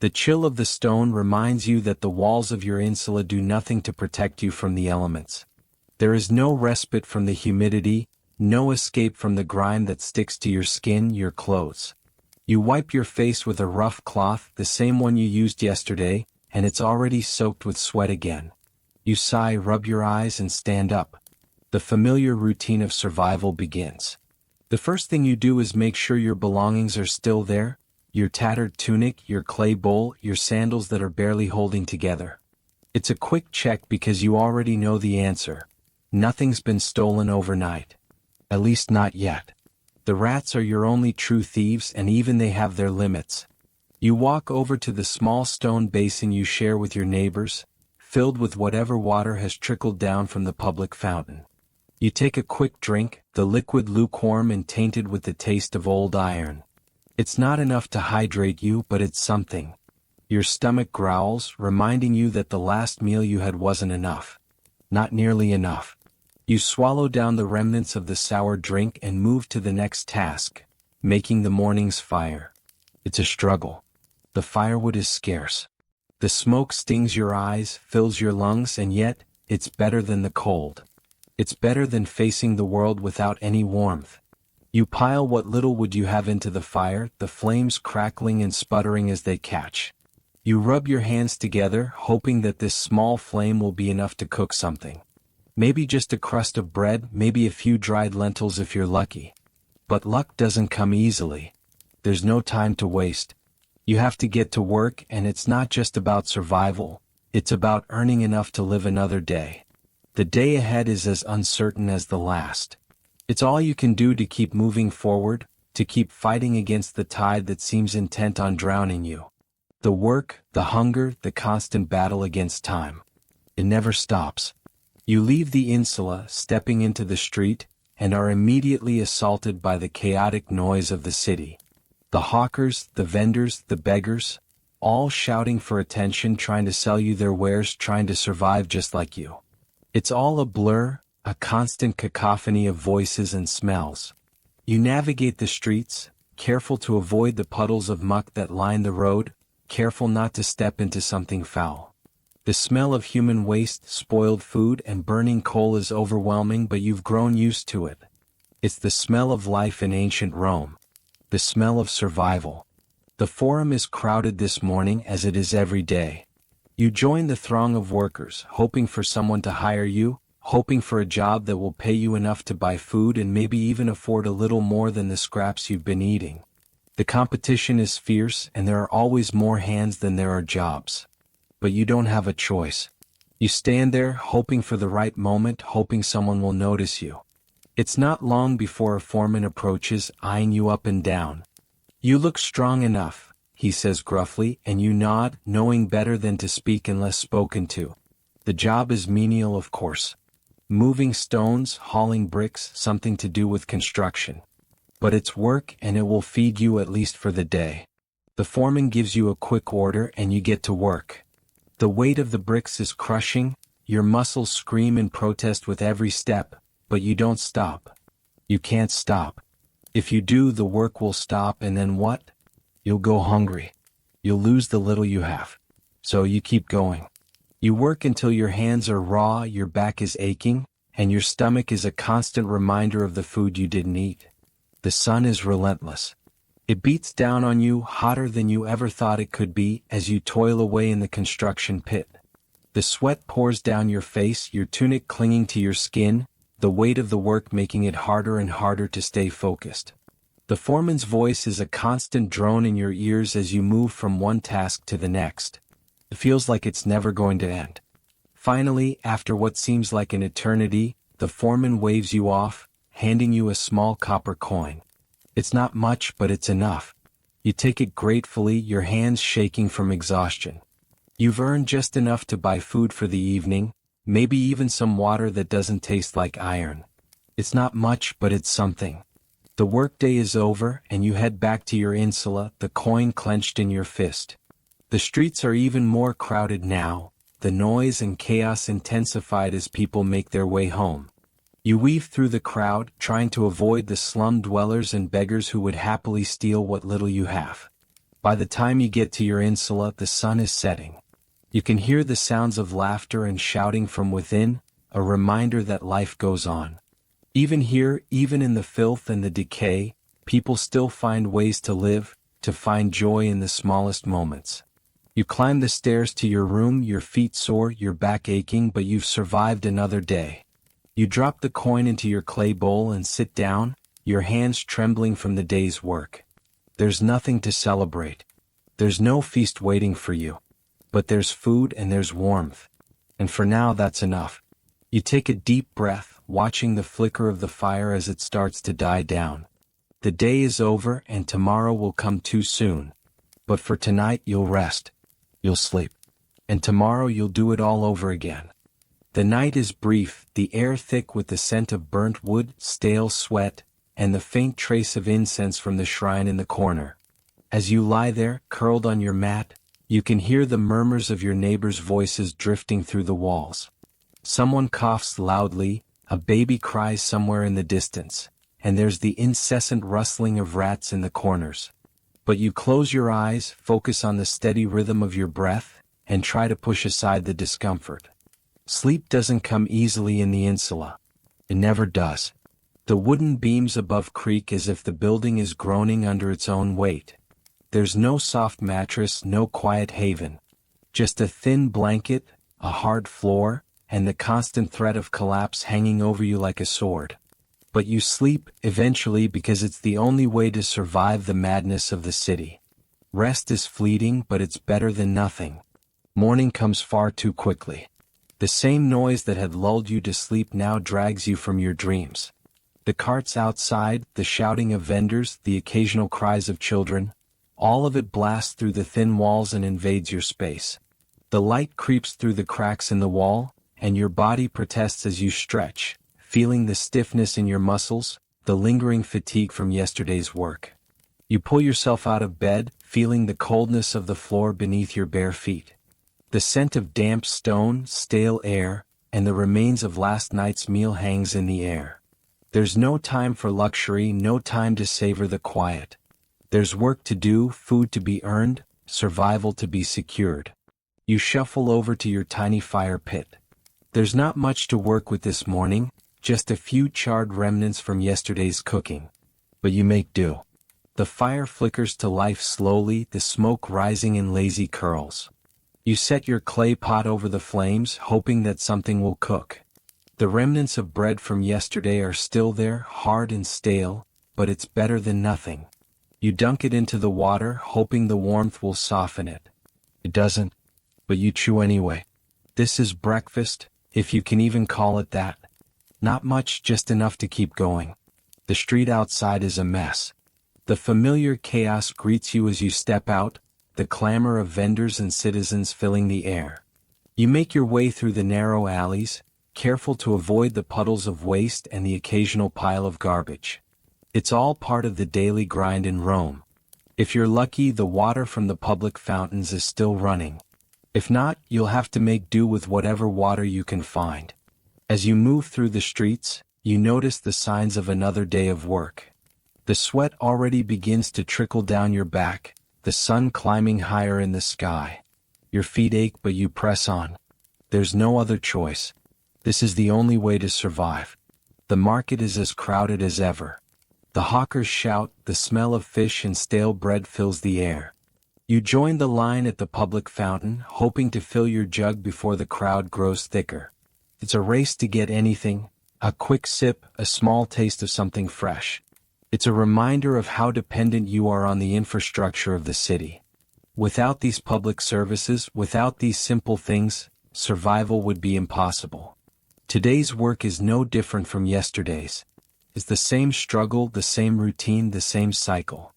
The chill of the stone reminds you that the walls of your insula do nothing to protect you from the elements. There is no respite from the humidity, no escape from the grime that sticks to your skin, your clothes. You wipe your face with a rough cloth, the same one you used yesterday, and it's already soaked with sweat again. You sigh, rub your eyes, and stand up. The familiar routine of survival begins. The first thing you do is make sure your belongings are still there, your tattered tunic, your clay bowl, your sandals that are barely holding together. It's a quick check because you already know the answer. Nothing's been stolen overnight. At least not yet. The rats are your only true thieves, and even they have their limits. You walk over to the small stone basin you share with your neighbors, filled with whatever water has trickled down from the public fountain. You take a quick drink, the liquid lukewarm and tainted with the taste of old iron. It's not enough to hydrate you, but it's something. Your stomach growls, reminding you that the last meal you had wasn't enough. Not nearly enough. You swallow down the remnants of the sour drink and move to the next task, making the morning's fire. It's a struggle. The firewood is scarce. The smoke stings your eyes, fills your lungs, and yet, it's better than the cold. It's better than facing the world without any warmth. You pile what little wood you have into the fire, the flames crackling and sputtering as they catch. You rub your hands together, hoping that this small flame will be enough to cook something. Maybe just a crust of bread, maybe a few dried lentils if you're lucky. But luck doesn't come easily. There's no time to waste. You have to get to work, and it's not just about survival, it's about earning enough to live another day. The day ahead is as uncertain as the last. It's all you can do to keep moving forward, to keep fighting against the tide that seems intent on drowning you. The work, the hunger, the constant battle against time. It never stops. You leave the insula, stepping into the street, and are immediately assaulted by the chaotic noise of the city. The hawkers, the vendors, the beggars, all shouting for attention, trying to sell you their wares, trying to survive just like you. It's all a blur, a constant cacophony of voices and smells. You navigate the streets, careful to avoid the puddles of muck that line the road, careful not to step into something foul. The smell of human waste, spoiled food, and burning coal is overwhelming, but you've grown used to it. It's the smell of life in ancient Rome. The smell of survival. The forum is crowded this morning as it is every day. You join the throng of workers, hoping for someone to hire you, hoping for a job that will pay you enough to buy food and maybe even afford a little more than the scraps you've been eating. The competition is fierce, and there are always more hands than there are jobs. But you don't have a choice. You stand there, hoping for the right moment, hoping someone will notice you. It's not long before a foreman approaches, eyeing you up and down. "You look strong enough," he says gruffly, and you nod, knowing better than to speak unless spoken to. The job is menial, of course. Moving stones, hauling bricks, something to do with construction. But it's work, and it will feed you at least for the day. The foreman gives you a quick order and you get to work. The weight of the bricks is crushing, your muscles scream in protest with every step, but you don't stop. You can't stop. If you do, the work will stop, and then what? You'll go hungry. You'll lose the little you have. So you keep going. You work until your hands are raw, your back is aching, and your stomach is a constant reminder of the food you didn't eat. The sun is relentless. It beats down on you, hotter than you ever thought it could be, as you toil away in the construction pit. The sweat pours down your face, your tunic clinging to your skin, the weight of the work making it harder and harder to stay focused. The foreman's voice is a constant drone in your ears as you move from one task to the next. It feels like it's never going to end. Finally, after what seems like an eternity, the foreman waves you off, handing you a small copper coin. It's not much, but it's enough. You take it gratefully, your hands shaking from exhaustion. You've earned just enough to buy food for the evening, maybe even some water that doesn't taste like iron. It's not much, but it's something. The workday is over, and you head back to your insula, the coin clenched in your fist. The streets are even more crowded now, the noise and chaos intensified as people make their way home. You weave through the crowd, trying to avoid the slum dwellers and beggars who would happily steal what little you have. By the time you get to your insula, the sun is setting. You can hear the sounds of laughter and shouting from within, a reminder that life goes on. Even here, even in the filth and the decay, people still find ways to live, to find joy in the smallest moments. You climb the stairs to your room, your feet sore, your back aching, but you've survived another day. You drop the coin into your clay bowl and sit down, your hands trembling from the day's work. There's nothing to celebrate. There's no feast waiting for you. But there's food and there's warmth. And for now, that's enough. You take a deep breath, watching the flicker of the fire as it starts to die down. The day is over and tomorrow will come too soon. But for tonight, you'll rest. You'll sleep. And tomorrow you'll do it all over again. The night is brief, the air thick with the scent of burnt wood, stale sweat, and the faint trace of incense from the shrine in the corner. As you lie there, curled on your mat, you can hear the murmurs of your neighbors' voices drifting through the walls. Someone coughs loudly, a baby cries somewhere in the distance, and there's the incessant rustling of rats in the corners. But you close your eyes, focus on the steady rhythm of your breath, and try to push aside the discomfort. Sleep doesn't come easily in the insula. It never does. The wooden beams above creak as if the building is groaning under its own weight. There's no soft mattress, no quiet haven. Just a thin blanket, a hard floor, and the constant threat of collapse hanging over you like a sword. But you sleep, eventually, because it's the only way to survive the madness of the city. Rest is fleeting, but it's better than nothing. Morning comes far too quickly. The same noise that had lulled you to sleep now drags you from your dreams. The carts outside, the shouting of vendors, the occasional cries of children, all of it blasts through the thin walls and invades your space. The light creeps through the cracks in the wall, and your body protests as you stretch, feeling the stiffness in your muscles, the lingering fatigue from yesterday's work. You pull yourself out of bed, feeling the coldness of the floor beneath your bare feet. The scent of damp stone, stale air, and the remains of last night's meal hangs in the air. There's no time for luxury, no time to savor the quiet. There's work to do, food to be earned, survival to be secured. You shuffle over to your tiny fire pit. There's not much to work with this morning, just a few charred remnants from yesterday's cooking. But you make do. The fire flickers to life slowly, the smoke rising in lazy curls. You set your clay pot over the flames, hoping that something will cook. The remnants of bread from yesterday are still there, hard and stale, but it's better than nothing. You dunk it into the water, hoping the warmth will soften it. It doesn't, but you chew anyway. This is breakfast, if you can even call it that. Not much, just enough to keep going. The street outside is a mess. The familiar chaos greets you as you step out, the clamor of vendors and citizens filling the air. You make your way through the narrow alleys, careful to avoid the puddles of waste and the occasional pile of garbage. It's all part of the daily grind in Rome. If you're lucky, the water from the public fountains is still running. If not, you'll have to make do with whatever water you can find. As you move through the streets, you notice the signs of another day of work. The sweat already begins to trickle down your back, the sun climbing higher in the sky. Your feet ache, but you press on. There's no other choice. This is the only way to survive. The market is as crowded as ever. The hawkers shout, the smell of fish and stale bread fills the air. You join the line at the public fountain, hoping to fill your jug before the crowd grows thicker. It's a race to get anything, a quick sip, a small taste of something fresh. It's a reminder of how dependent you are on the infrastructure of the city. Without these public services, without these simple things, survival would be impossible. Today's work is no different from yesterday's. It's the same struggle, the same routine, the same cycle.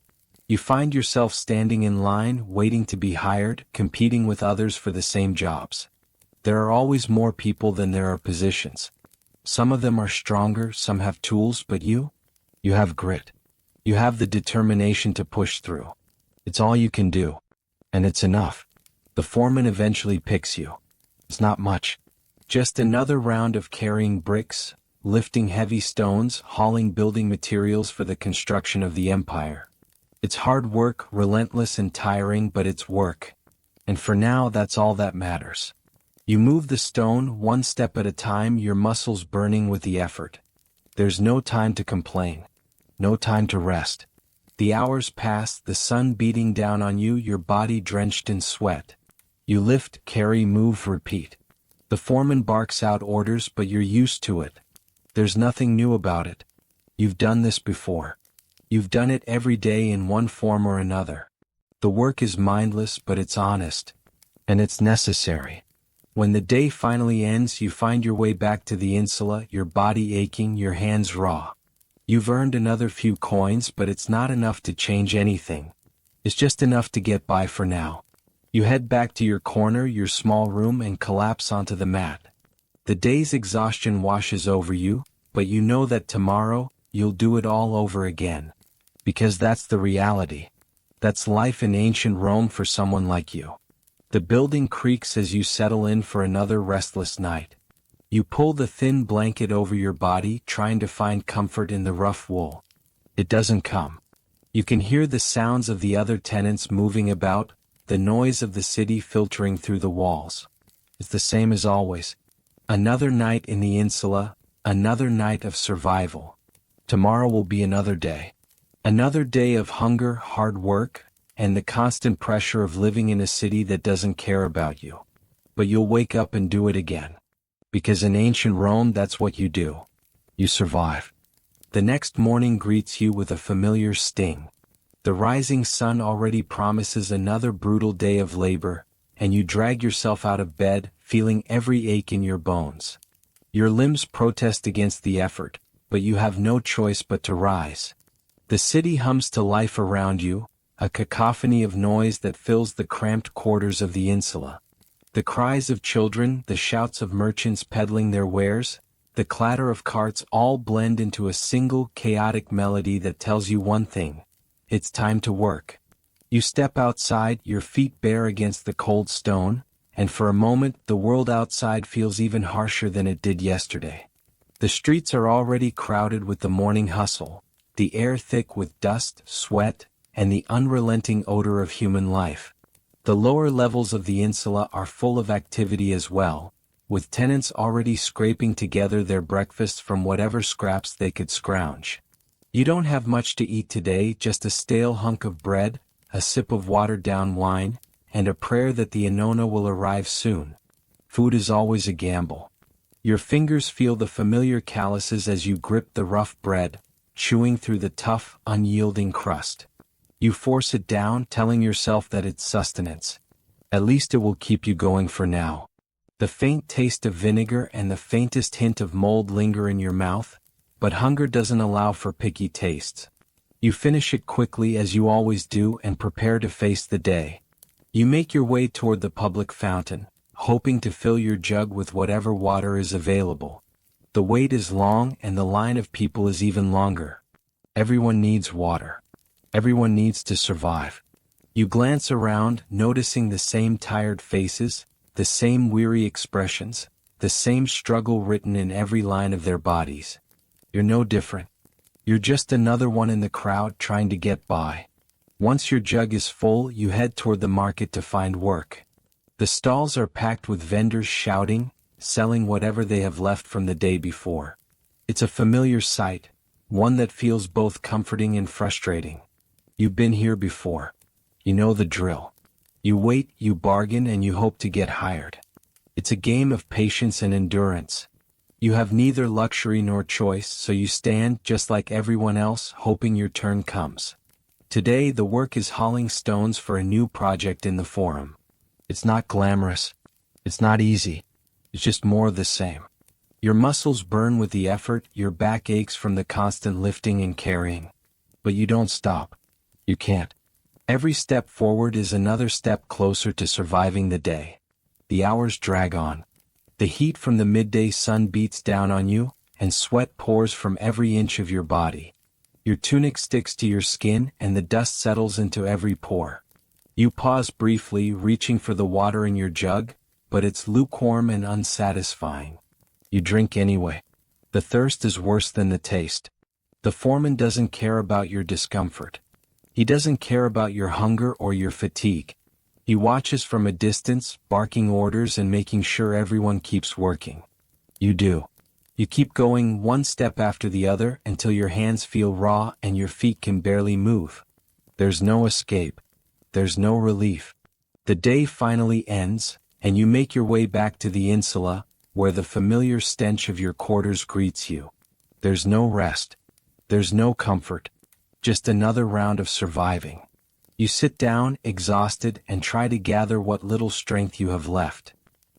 You find yourself standing in line, waiting to be hired, competing with others for the same jobs. There are always more people than there are positions. Some of them are stronger, some have tools, but you have grit. You have the determination to push through. It's all you can do. And it's enough. The foreman eventually picks you. It's not much. Just another round of carrying bricks, lifting heavy stones, hauling building materials for the construction of the empire. It's hard work, relentless and tiring, but it's work. And for now, that's all that matters. You move the stone one step at a time, your muscles burning with the effort. There's no time to complain. No time to rest. The hours pass, the sun beating down on you, your body drenched in sweat. You lift, carry, move, repeat. The foreman barks out orders, but you're used to it. There's nothing new about it. You've done this before. You've done it every day in one form or another. The work is mindless, but it's honest. And it's necessary. When the day finally ends, you find your way back to the insula, your body aching, your hands raw. You've earned another few coins, but it's not enough to change anything. It's just enough to get by for now. You head back to your corner, your small room, and collapse onto the mat. The day's exhaustion washes over you, but you know that tomorrow, you'll do it all over again. Because that's the reality. That's life in ancient Rome for someone like you. The building creaks as you settle in for another restless night. You pull the thin blanket over your body, trying to find comfort in the rough wool. It doesn't come. You can hear the sounds of the other tenants moving about, the noise of the city filtering through the walls. It's the same as always. Another night in the insula, another night of survival. Tomorrow will be another day. Another day of hunger, hard work, and the constant pressure of living in a city that doesn't care about you. But you'll wake up and do it again. Because in ancient Rome, that's what you do. You survive. The next morning greets you with a familiar sting. The rising sun already promises another brutal day of labor, and you drag yourself out of bed, feeling every ache in your bones. Your limbs protest against the effort, but you have no choice but to rise. The city hums to life around you, a cacophony of noise that fills the cramped quarters of the insula. The cries of children, the shouts of merchants peddling their wares, the clatter of carts all blend into a single chaotic melody that tells you one thing: it's time to work. You step outside, your feet bare against the cold stone, and for a moment the world outside feels even harsher than it did yesterday. The streets are already crowded with the morning hustle, the air thick with dust, sweat, and the unrelenting odor of human life. The lower levels of the insula are full of activity as well, with tenants already scraping together their breakfasts from whatever scraps they could scrounge. You don't have much to eat today, just a stale hunk of bread, a sip of watered-down wine, and a prayer that the Inona will arrive soon. Food is always a gamble. Your fingers feel the familiar calluses as you grip the rough bread, chewing through the tough, unyielding crust. You force it down, telling yourself that it's sustenance. At least it will keep you going for now. The faint taste of vinegar and the faintest hint of mold linger in your mouth, but hunger doesn't allow for picky tastes. You finish it quickly as you always do and prepare to face the day. You make your way toward the public fountain, hoping to fill your jug with whatever water is available. The wait is long and the line of people is even longer. Everyone needs water. Everyone needs to survive. You glance around, noticing the same tired faces, the same weary expressions, the same struggle written in every line of their bodies. You're no different. You're just another one in the crowd trying to get by. Once your jug is full, you head toward the market to find work. The stalls are packed with vendors shouting, selling whatever they have left from the day before. It's a familiar sight, one that feels both comforting and frustrating. You've been here before. You know the drill. You wait, you bargain, and you hope to get hired. It's a game of patience and endurance. You have neither luxury nor choice, so you stand just like everyone else, hoping your turn comes. Today the work is hauling stones for a new project in the forum. It's not glamorous. It's not easy. It's just more of the same. Your muscles burn with the effort, your back aches from the constant lifting and carrying. But you don't stop. You can't. Every step forward is another step closer to surviving the day. The hours drag on. The heat from the midday sun beats down on you, and sweat pours from every inch of your body. Your tunic sticks to your skin and the dust settles into every pore. You pause briefly, reaching for the water in your jug, but it's lukewarm and unsatisfying. You drink anyway. The thirst is worse than the taste. The foreman doesn't care about your discomfort. He doesn't care about your hunger or your fatigue. He watches from a distance, barking orders and making sure everyone keeps working. You do. You keep going one step after the other until your hands feel raw and your feet can barely move. There's no escape. There's no relief. The day finally ends, and you make your way back to the insula, where the familiar stench of your quarters greets you. There's no rest. There's no comfort. Just another round of surviving. You sit down, exhausted, and try to gather what little strength you have left.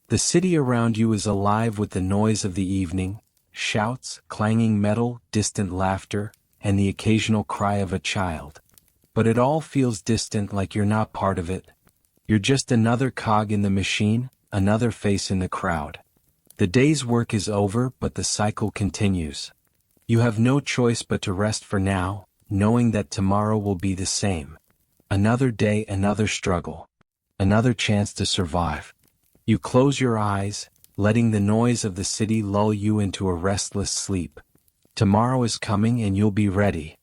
The city around you is alive with the noise of the evening, shouts, clanging metal, distant laughter, and the occasional cry of a child. But it all feels distant, like you're not part of it. You're just another cog in the machine, another face in the crowd. The day's work is over, but the cycle continues. You have no choice but to rest for now, knowing that tomorrow will be the same. Another day, another struggle. Another chance to survive. You close your eyes, letting the noise of the city lull you into a restless sleep. Tomorrow is coming and you'll be ready.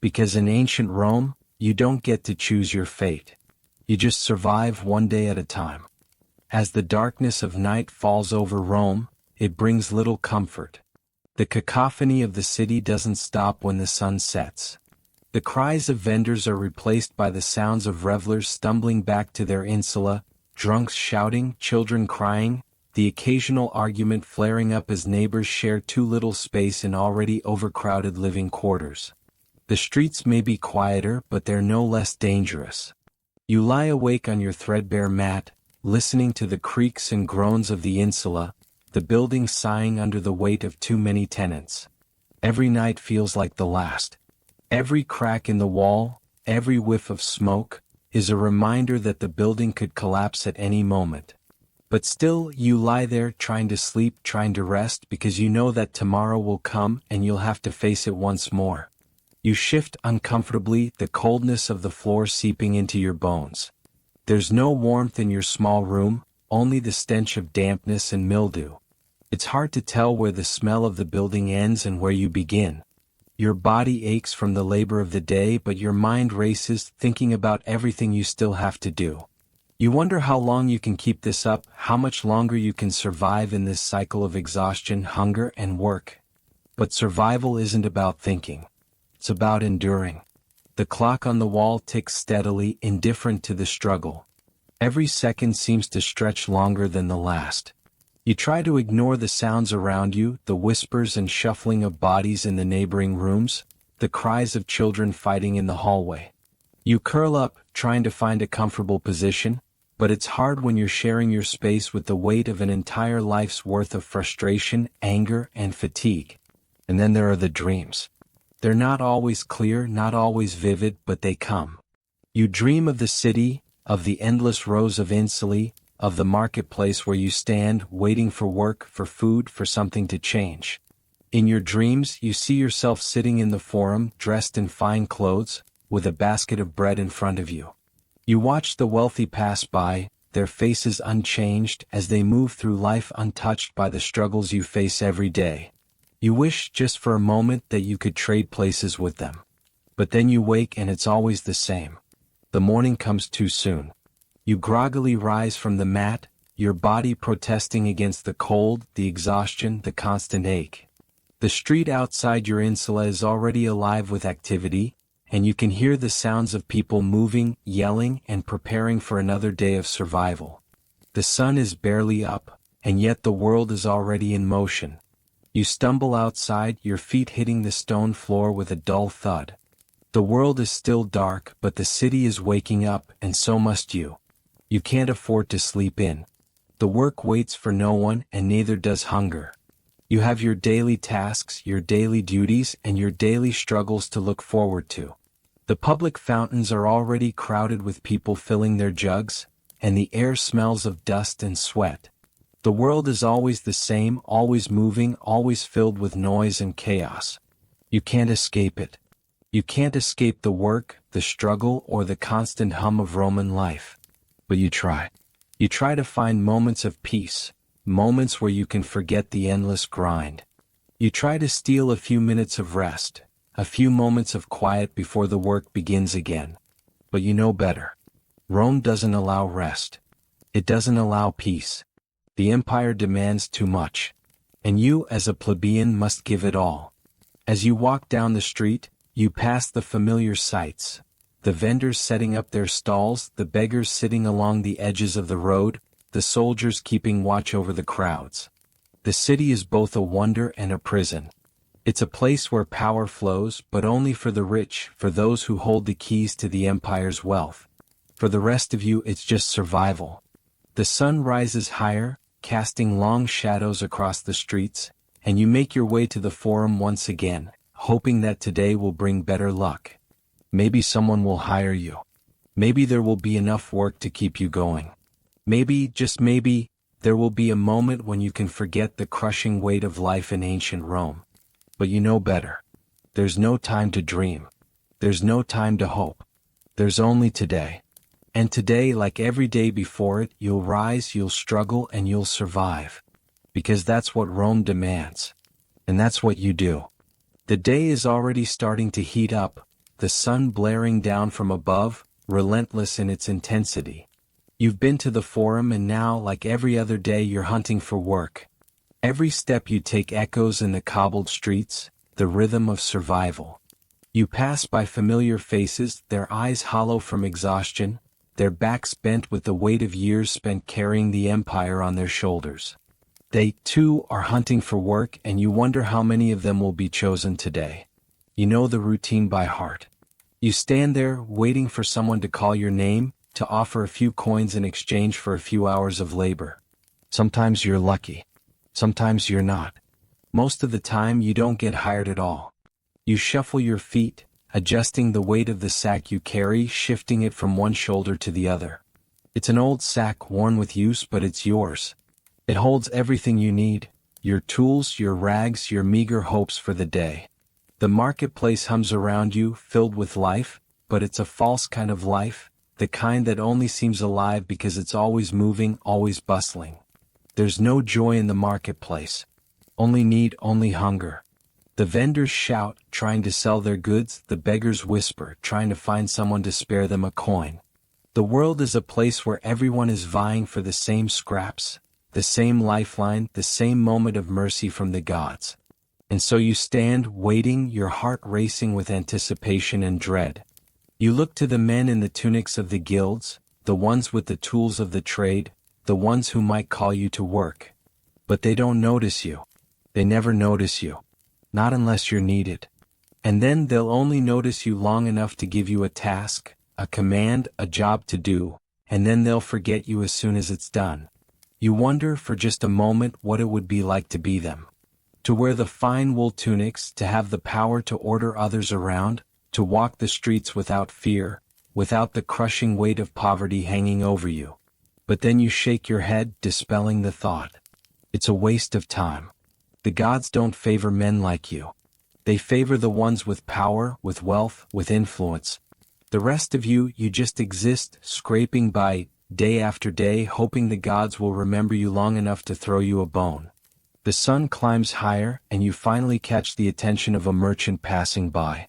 Because in ancient Rome, you don't get to choose your fate. You just survive one day at a time. As the darkness of night falls over Rome, it brings little comfort. The cacophony of the city doesn't stop when the sun sets. The cries of vendors are replaced by the sounds of revelers stumbling back to their insula, drunks shouting, children crying, the occasional argument flaring up as neighbors share too little space in already overcrowded living quarters. The streets may be quieter, but they're no less dangerous. You lie awake on your threadbare mat, listening to the creaks and groans of the insula, the building sighing under the weight of too many tenants. Every night feels like the last. Every crack in the wall, every whiff of smoke, is a reminder that the building could collapse at any moment. But still, you lie there trying to sleep, trying to rest, because you know that tomorrow will come and you'll have to face it once more. You shift uncomfortably, the coldness of the floor seeping into your bones. There's no warmth in your small room, only the stench of dampness and mildew. It's hard to tell where the smell of the building ends and where you begin. Your body aches from the labor of the day, but your mind races, thinking about everything you still have to do. You wonder how long you can keep this up, how much longer you can survive in this cycle of exhaustion, hunger, and work. But survival isn't about thinking. It's about enduring. The clock on the wall ticks steadily, indifferent to the struggle. Every second seems to stretch longer than the last. You try to ignore the sounds around you, the whispers and shuffling of bodies in the neighboring rooms, the cries of children fighting in the hallway. You curl up, trying to find a comfortable position, but it's hard when you're sharing your space with the weight of an entire life's worth of frustration, anger, and fatigue. And then there are the dreams. They're not always clear, not always vivid, but they come. You dream of the city, of the endless rows of insulae, of the marketplace where you stand, waiting for work, for food, for something to change. In your dreams, you see yourself sitting in the forum, dressed in fine clothes, with a basket of bread in front of you. You watch the wealthy pass by, their faces unchanged, as they move through life untouched by the struggles you face every day. You wish, just for a moment, that you could trade places with them. But then you wake and it's always the same. The morning comes too soon. You groggily rise from the mat, your body protesting against the cold, the exhaustion, the constant ache. The street outside your insula is already alive with activity, and you can hear the sounds of people moving, yelling, and preparing for another day of survival. The sun is barely up, and yet the world is already in motion. You stumble outside, your feet hitting the stone floor with a dull thud. The world is still dark, but the city is waking up, and so must you. You can't afford to sleep in. The work waits for no one, and neither does hunger. You have your daily tasks, your daily duties, and your daily struggles to look forward to. The public fountains are already crowded with people filling their jugs, and the air smells of dust and sweat. The world is always the same, always moving, always filled with noise and chaos. You can't escape it. You can't escape the work, the struggle, or the constant hum of Roman life. But you try. You try to find moments of peace, moments where you can forget the endless grind. You try to steal a few minutes of rest, a few moments of quiet before the work begins again. But you know better. Rome doesn't allow rest. It doesn't allow peace. The empire demands too much. And you, as a plebeian, must give it all. As you walk down the street, you pass the familiar sights. The vendors setting up their stalls, the beggars sitting along the edges of the road, the soldiers keeping watch over the crowds. The city is both a wonder and a prison. It's a place where power flows, but only for the rich, for those who hold the keys to the empire's wealth. For the rest of you, it's just survival. The sun rises higher, casting long shadows across the streets, and you make your way to the forum once again, hoping that today will bring better luck. Maybe someone will hire you. Maybe there will be enough work to keep you going. Maybe, just maybe, there will be a moment when you can forget the crushing weight of life in ancient Rome. But you know better. There's no time to dream. There's no time to hope. There's only today. And today, like every day before it, you'll rise, you'll struggle, and you'll survive. Because that's what Rome demands. And that's what you do. The day is already starting to heat up, the sun blaring down from above, relentless in its intensity. You've been to the forum, and now, like every other day, you're hunting for work. Every step you take echoes in the cobbled streets, the rhythm of survival. You pass by familiar faces, their eyes hollow from exhaustion, their backs bent with the weight of years spent carrying the empire on their shoulders. They, too, are hunting for work, and you wonder how many of them will be chosen today. You know the routine by heart. You stand there, waiting for someone to call your name, to offer a few coins in exchange for a few hours of labor. Sometimes you're lucky. Sometimes you're not. Most of the time you don't get hired at all. You shuffle your feet, adjusting the weight of the sack you carry, shifting it from one shoulder to the other. It's an old sack worn with use, but it's yours. It holds everything you need, your tools, your rags, your meager hopes for the day. The marketplace hums around you, filled with life, but it's a false kind of life, the kind that only seems alive because it's always moving, always bustling. There's no joy in the marketplace. Only need, only hunger. The vendors shout, trying to sell their goods, the beggars whisper, trying to find someone to spare them a coin. The world is a place where everyone is vying for the same scraps, the same lifeline, the same moment of mercy from the gods. And so you stand, waiting, your heart racing with anticipation and dread. You look to the men in the tunics of the guilds, the ones with the tools of the trade, the ones who might call you to work. But they don't notice you. They never notice you. Not unless you're needed. And then they'll only notice you long enough to give you a task, a command, a job to do, and then they'll forget you as soon as it's done. You wonder for just a moment what it would be like to be them. To wear the fine wool tunics, to have the power to order others around, to walk the streets without fear, without the crushing weight of poverty hanging over you. But then you shake your head, dispelling the thought. It's a waste of time. The gods don't favor men like you. They favor the ones with power, with wealth, with influence. The rest of you, you just exist, scraping by, day after day, hoping the gods will remember you long enough to throw you a bone. The sun climbs higher, and you finally catch the attention of a merchant passing by.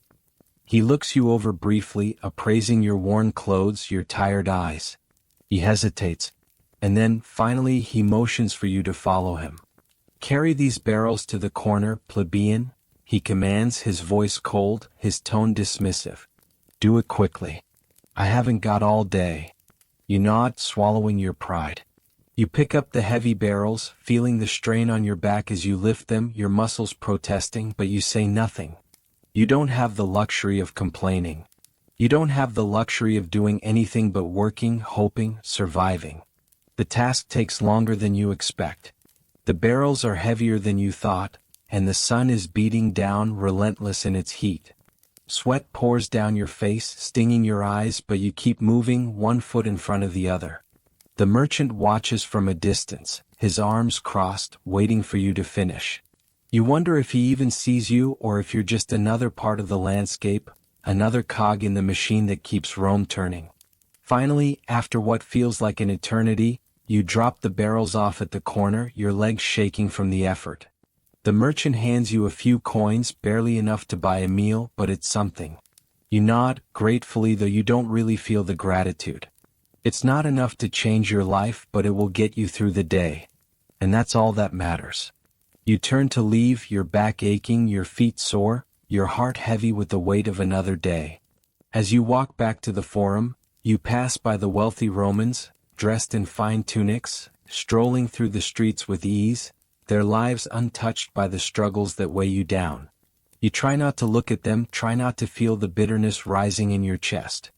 He looks you over briefly, appraising your worn clothes, your tired eyes. He hesitates. And then, finally, he motions for you to follow him. Carry these barrels to the corner, plebeian, he commands, his voice cold, his tone dismissive. Do it quickly. I haven't got all day. You nod, swallowing your pride. You pick up the heavy barrels, feeling the strain on your back as you lift them, your muscles protesting, but you say nothing. You don't have the luxury of complaining. You don't have the luxury of doing anything but working, hoping, surviving. The task takes longer than you expect. The barrels are heavier than you thought, and the sun is beating down, relentless in its heat. Sweat pours down your face, stinging your eyes, but you keep moving, one foot in front of the other. The merchant watches from a distance, his arms crossed, waiting for you to finish. You wonder if he even sees you or if you're just another part of the landscape, another cog in the machine that keeps Rome turning. Finally, after what feels like an eternity, you drop the barrels off at the corner, your legs shaking from the effort. The merchant hands you a few coins, barely enough to buy a meal, but it's something. You nod, gratefully, though you don't really feel the gratitude. It's not enough to change your life, but it will get you through the day. And that's all that matters. You turn to leave, your back aching, your feet sore, your heart heavy with the weight of another day. As you walk back to the forum, you pass by the wealthy Romans, dressed in fine tunics, strolling through the streets with ease, their lives untouched by the struggles that weigh you down. You try not to look at them, try not to feel the bitterness rising in your chest.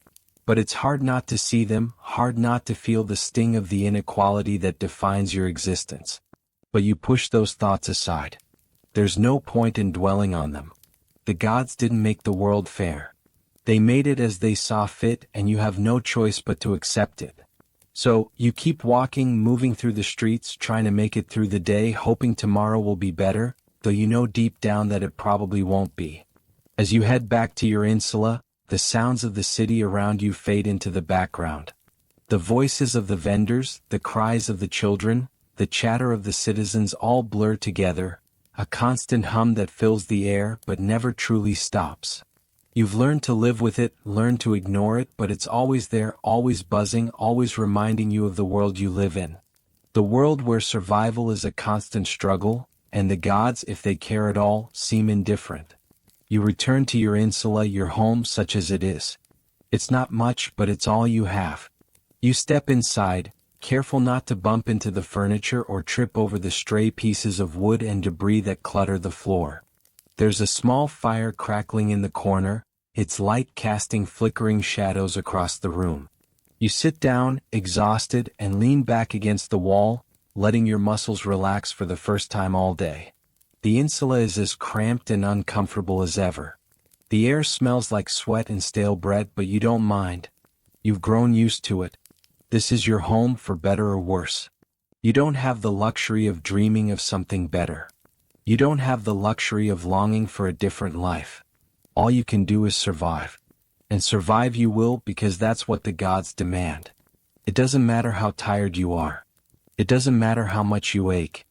But it's hard not to see them, hard not to feel the sting of the inequality that defines your existence. But you push those thoughts aside. There's no point in dwelling on them. The gods didn't make the world fair. They made it as they saw fit, and you have no choice but to accept it. So, you keep walking, moving through the streets, trying to make it through the day, hoping tomorrow will be better, though you know deep down that it probably won't be. As you head back to your insula, the sounds of the city around you fade into the background. The voices of the vendors, the cries of the children, the chatter of the citizens all blur together, a constant hum that fills the air but never truly stops. You've learned to live with it, learned to ignore it, but it's always there, always buzzing, always reminding you of the world you live in. The world where survival is a constant struggle, and the gods, if they care at all, seem indifferent. You return to your insula, your home such as it is. It's not much, but it's all you have. You step inside, careful not to bump into the furniture or trip over the stray pieces of wood and debris that clutter the floor. There's a small fire crackling in the corner, its light casting flickering shadows across the room. You sit down, exhausted, and lean back against the wall, letting your muscles relax for the first time all day. The insula is as cramped and uncomfortable as ever. The air smells like sweat and stale bread, but you don't mind. You've grown used to it. This is your home for better or worse. You don't have the luxury of dreaming of something better. You don't have the luxury of longing for a different life. All you can do is survive. And survive you will, because that's what the gods demand. It doesn't matter how tired you are. It doesn't matter how much you ache.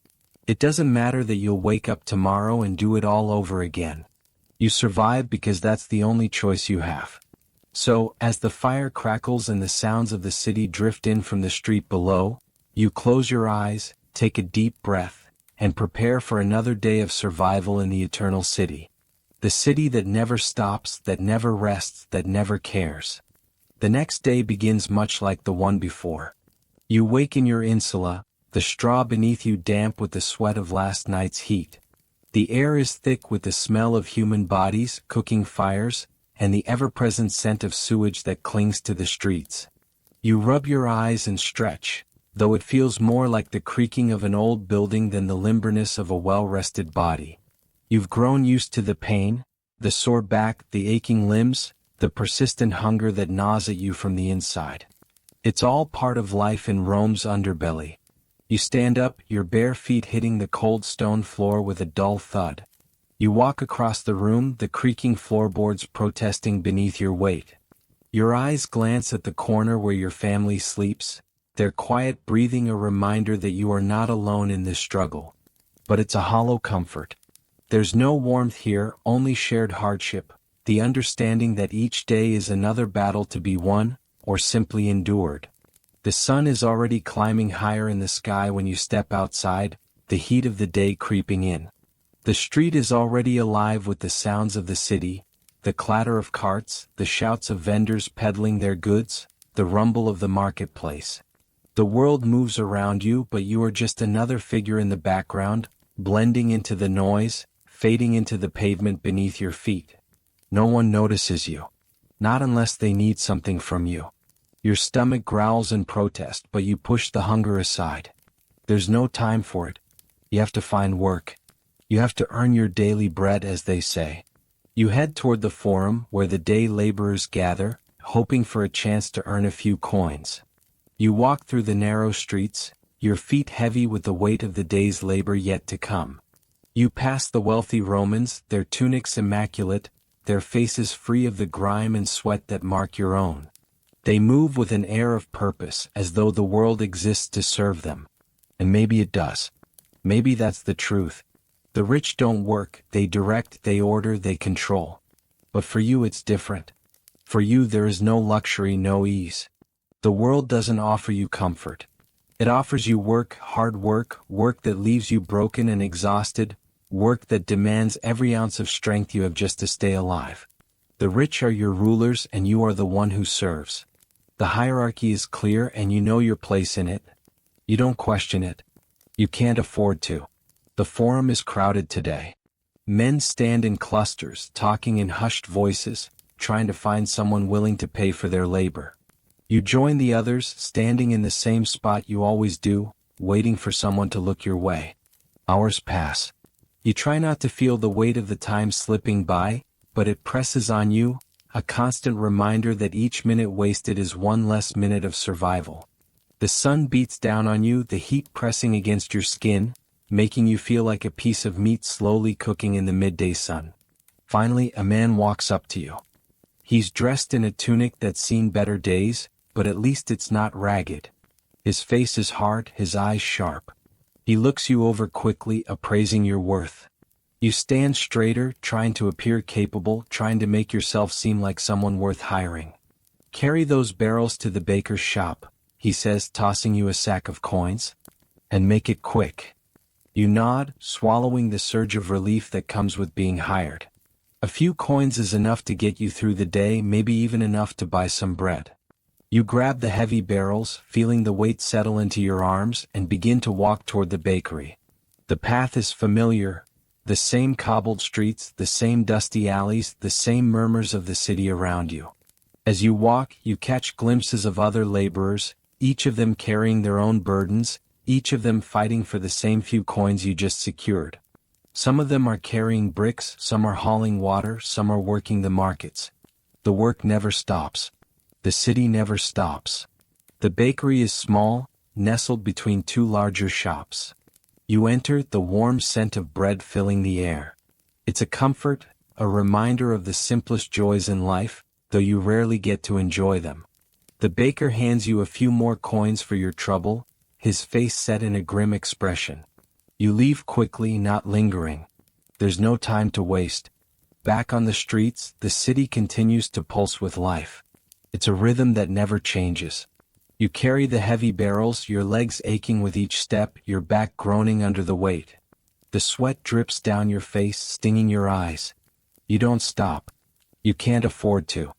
It doesn't matter that you'll wake up tomorrow and do it all over again. You survive because that's the only choice you have. So, as the fire crackles and the sounds of the city drift in from the street below, you close your eyes, take a deep breath, and prepare for another day of survival in the eternal city. The city that never stops, that never rests, that never cares. The next day begins much like the one before. You wake in your insula, the straw beneath you damp with the sweat of last night's heat. The air is thick with the smell of human bodies, cooking fires, and the ever-present scent of sewage that clings to the streets. You rub your eyes and stretch, though it feels more like the creaking of an old building than the limberness of a well-rested body. You've grown used to the pain, the sore back, the aching limbs, the persistent hunger that gnaws at you from the inside. It's all part of life in Rome's underbelly. You stand up, your bare feet hitting the cold stone floor with a dull thud. You walk across the room, the creaking floorboards protesting beneath your weight. Your eyes glance at the corner where your family sleeps, their quiet breathing a reminder that you are not alone in this struggle. But it's a hollow comfort. There's no warmth here, only shared hardship, the understanding that each day is another battle to be won, or simply endured. The sun is already climbing higher in the sky when you step outside, the heat of the day creeping in. The street is already alive with the sounds of the city, the clatter of carts, the shouts of vendors peddling their goods, the rumble of the marketplace. The world moves around you, but you are just another figure in the background, blending into the noise, fading into the pavement beneath your feet. No one notices you. Not unless they need something from you. Your stomach growls in protest, but you push the hunger aside. There's no time for it. You have to find work. You have to earn your daily bread, as they say. You head toward the forum, where the day laborers gather, hoping for a chance to earn a few coins. You walk through the narrow streets, your feet heavy with the weight of the day's labor yet to come. You pass the wealthy Romans, their tunics immaculate, their faces free of the grime and sweat that mark your own. They move with an air of purpose, as though the world exists to serve them. And maybe it does. Maybe that's the truth. The rich don't work, they direct, they order, they control. But for you it's different. For you there is no luxury, no ease. The world doesn't offer you comfort. It offers you work, hard work, work that leaves you broken and exhausted, work that demands every ounce of strength you have just to stay alive. The rich are your rulers and you are the one who serves. The hierarchy is clear and you know your place in it. You don't question it. You can't afford to. The forum is crowded today. Men stand in clusters, talking in hushed voices, trying to find someone willing to pay for their labor. You join the others, standing in the same spot you always do, waiting for someone to look your way. Hours pass. You try not to feel the weight of the time slipping by, but it presses on you, a constant reminder that each minute wasted is one less minute of survival. The sun beats down on you, the heat pressing against your skin, making you feel like a piece of meat slowly cooking in the midday sun. Finally, a man walks up to you. He's dressed in a tunic that's seen better days, but at least it's not ragged. His face is hard, his eyes sharp. He looks you over quickly, appraising your worth. You stand straighter, trying to appear capable, trying to make yourself seem like someone worth hiring. "Carry those barrels to the baker's shop," he says, tossing you a sack of coins. "And make it quick." You nod, swallowing the surge of relief that comes with being hired. A few coins is enough to get you through the day, maybe even enough to buy some bread. You grab the heavy barrels, feeling the weight settle into your arms, and begin to walk toward the bakery. The path is familiar. The same cobbled streets, the same dusty alleys, the same murmurs of the city around you. As you walk, you catch glimpses of other laborers, each of them carrying their own burdens, each of them fighting for the same few coins you just secured. Some of them are carrying bricks, some are hauling water, some are working the markets. The work never stops. The city never stops. The bakery is small, nestled between two larger shops. You enter, the warm scent of bread filling the air. It's a comfort, a reminder of the simplest joys in life, though you rarely get to enjoy them. The baker hands you a few more coins for your trouble, his face set in a grim expression. You leave quickly, not lingering. There's no time to waste. Back on the streets, the city continues to pulse with life. It's a rhythm that never changes. You carry the heavy barrels, your legs aching with each step, your back groaning under the weight. The sweat drips down your face, stinging your eyes. You don't stop. You can't afford to.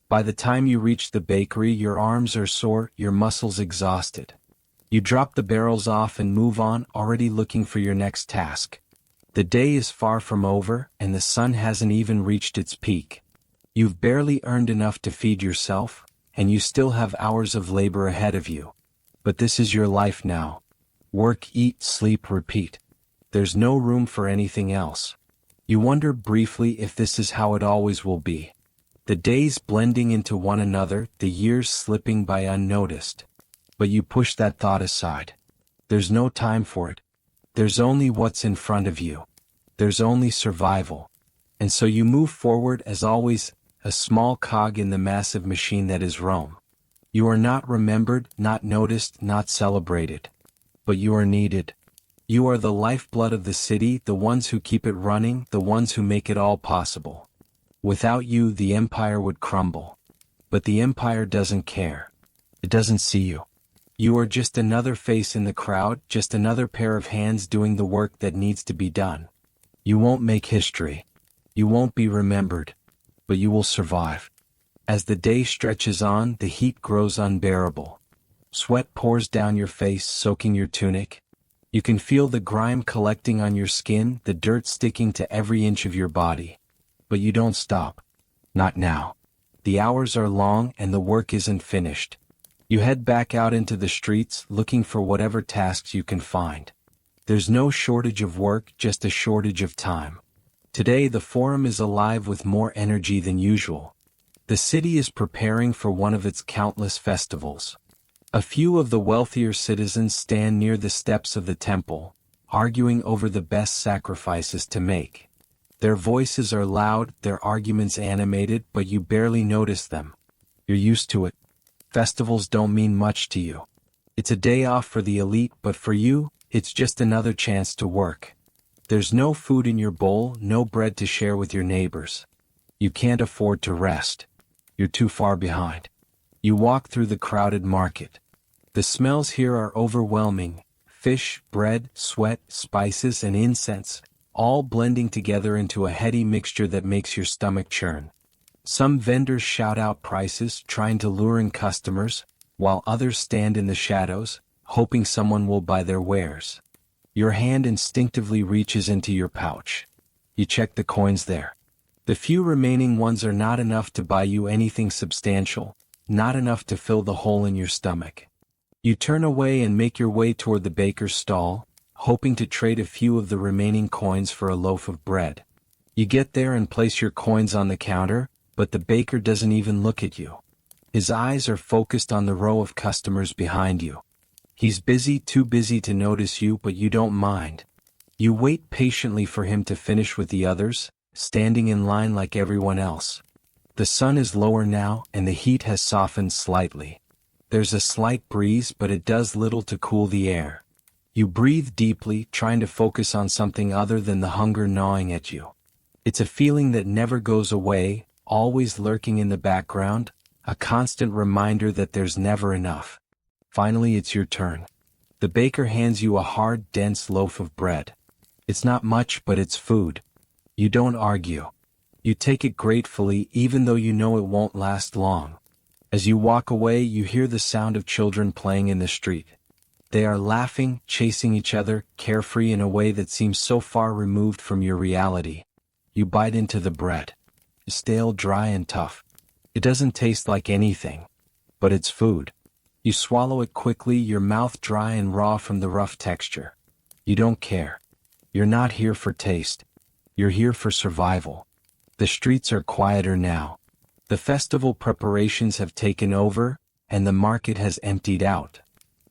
By the time you reach the bakery, your arms are sore, your muscles exhausted. You drop the barrels off and move on, already looking for your next task. The day is far from over, and the sun hasn't even reached its peak. You've barely earned enough to feed yourself, and you still have hours of labor ahead of you. But this is your life now. Work, eat, sleep, repeat. There's no room for anything else. You wonder briefly if this is how it always will be. The days blending into one another, the years slipping by unnoticed. But you push that thought aside. There's no time for it. There's only what's in front of you. There's only survival. And so you move forward as always, a small cog in the massive machine that is Rome. You are not remembered, not noticed, not celebrated. But you are needed. You are the lifeblood of the city, the ones who keep it running, the ones who make it all possible. Without you, the empire would crumble. But the empire doesn't care. It doesn't see you. You are just another face in the crowd, just another pair of hands doing the work that needs to be done. You won't make history. You won't be remembered. But you will survive. As the day stretches on, the heat grows unbearable. Sweat pours down your face, soaking your tunic. You can feel the grime collecting on your skin, the dirt sticking to every inch of your body. But you don't stop. Not now. The hours are long and the work isn't finished. You head back out into the streets, looking for whatever tasks you can find. There's no shortage of work, just a shortage of time. Today the forum is alive with more energy than usual. The city is preparing for one of its countless festivals. A few of the wealthier citizens stand near the steps of the temple, arguing over the best sacrifices to make. Their voices are loud, their arguments animated, but you barely notice them. You're used to it. Festivals don't mean much to you. It's a day off for the elite, but for you, it's just another chance to work. There's no food in your bowl, no bread to share with your neighbors. You can't afford to rest. You're too far behind. You walk through the crowded market. The smells here are overwhelming. Fish, bread, sweat, spices, and incense, all blending together into a heady mixture that makes your stomach churn. Some vendors shout out prices, trying to lure in customers, while others stand in the shadows, hoping someone will buy their wares. Your hand instinctively reaches into your pouch. You check the coins there. The few remaining ones are not enough to buy you anything substantial, not enough to fill the hole in your stomach. You turn away and make your way toward the baker's stall, hoping to trade a few of the remaining coins for a loaf of bread. You get there and place your coins on the counter, but the baker doesn't even look at you. His eyes are focused on the row of customers behind you. He's busy, too busy to notice you, but you don't mind. You wait patiently for him to finish with the others, standing in line like everyone else. The sun is lower now, and the heat has softened slightly. There's a slight breeze, but it does little to cool the air. You breathe deeply, trying to focus on something other than the hunger gnawing at you. It's a feeling that never goes away, always lurking in the background, a constant reminder that there's never enough. Finally, it's your turn. The baker hands you a hard, dense loaf of bread. It's not much, but it's food. You don't argue. You take it gratefully, even though you know it won't last long. As you walk away, you hear the sound of children playing in the street. They are laughing, chasing each other, carefree in a way that seems so far removed from your reality. You bite into the bread. It's stale, dry, and tough. It doesn't taste like anything. But it's food. You swallow it quickly, your mouth dry and raw from the rough texture. You don't care. You're not here for taste. You're here for survival. The streets are quieter now. The festival preparations have taken over, and the market has emptied out.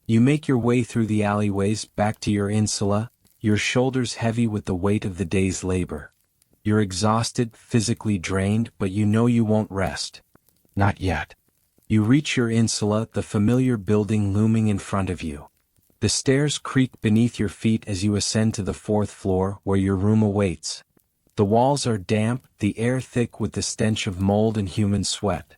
You make your way through the alleyways back to your insula, your shoulders heavy with the weight of the day's labor. You're exhausted, physically drained, but you know you won't rest. Not yet. You reach your insula, the familiar building looming in front of you. The stairs creak beneath your feet as you ascend to the 4th floor where your room awaits. The walls are damp, the air thick with the stench of mold and human sweat.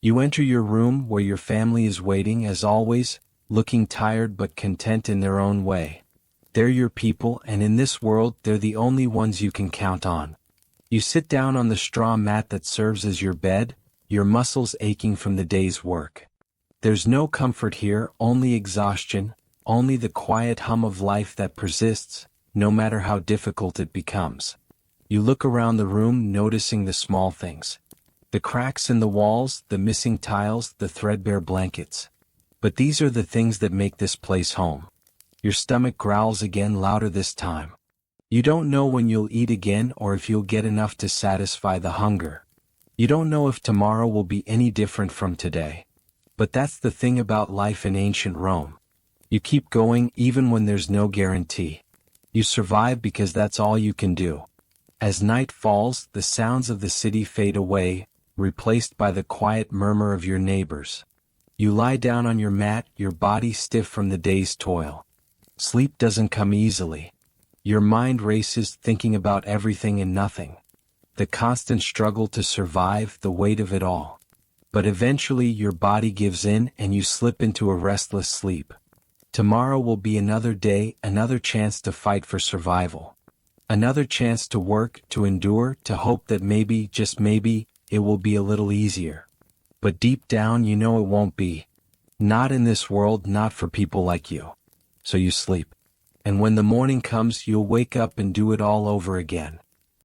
You enter your room where your family is waiting as always, looking tired but content in their own way. They're your people, and in this world they're the only ones you can count on. You sit down on the straw mat that serves as your bed, your muscles aching from the day's work. There's no comfort here, only exhaustion, only the quiet hum of life that persists, no matter how difficult it becomes. You look around the room, noticing the small things. The cracks in the walls, the missing tiles, the threadbare blankets. But these are the things that make this place home. Your stomach growls again, louder this time. You don't know when you'll eat again or if you'll get enough to satisfy the hunger. You don't know if tomorrow will be any different from today. But that's the thing about life in ancient Rome. You keep going even when there's no guarantee. You survive because that's all you can do. As night falls, the sounds of the city fade away, replaced by the quiet murmur of your neighbors. You lie down on your mat, your body stiff from the day's toil. Sleep doesn't come easily. Your mind races, thinking about everything and nothing. The constant struggle to survive, the weight of it all. But eventually your body gives in and you slip into a restless sleep. Tomorrow will be another day, another chance to fight for survival. Another chance to work, to endure, to hope that maybe, just maybe, it will be a little easier. But deep down you know it won't be. Not in this world, not for people like you. So you sleep. And when the morning comes, you'll wake up and do it all over again.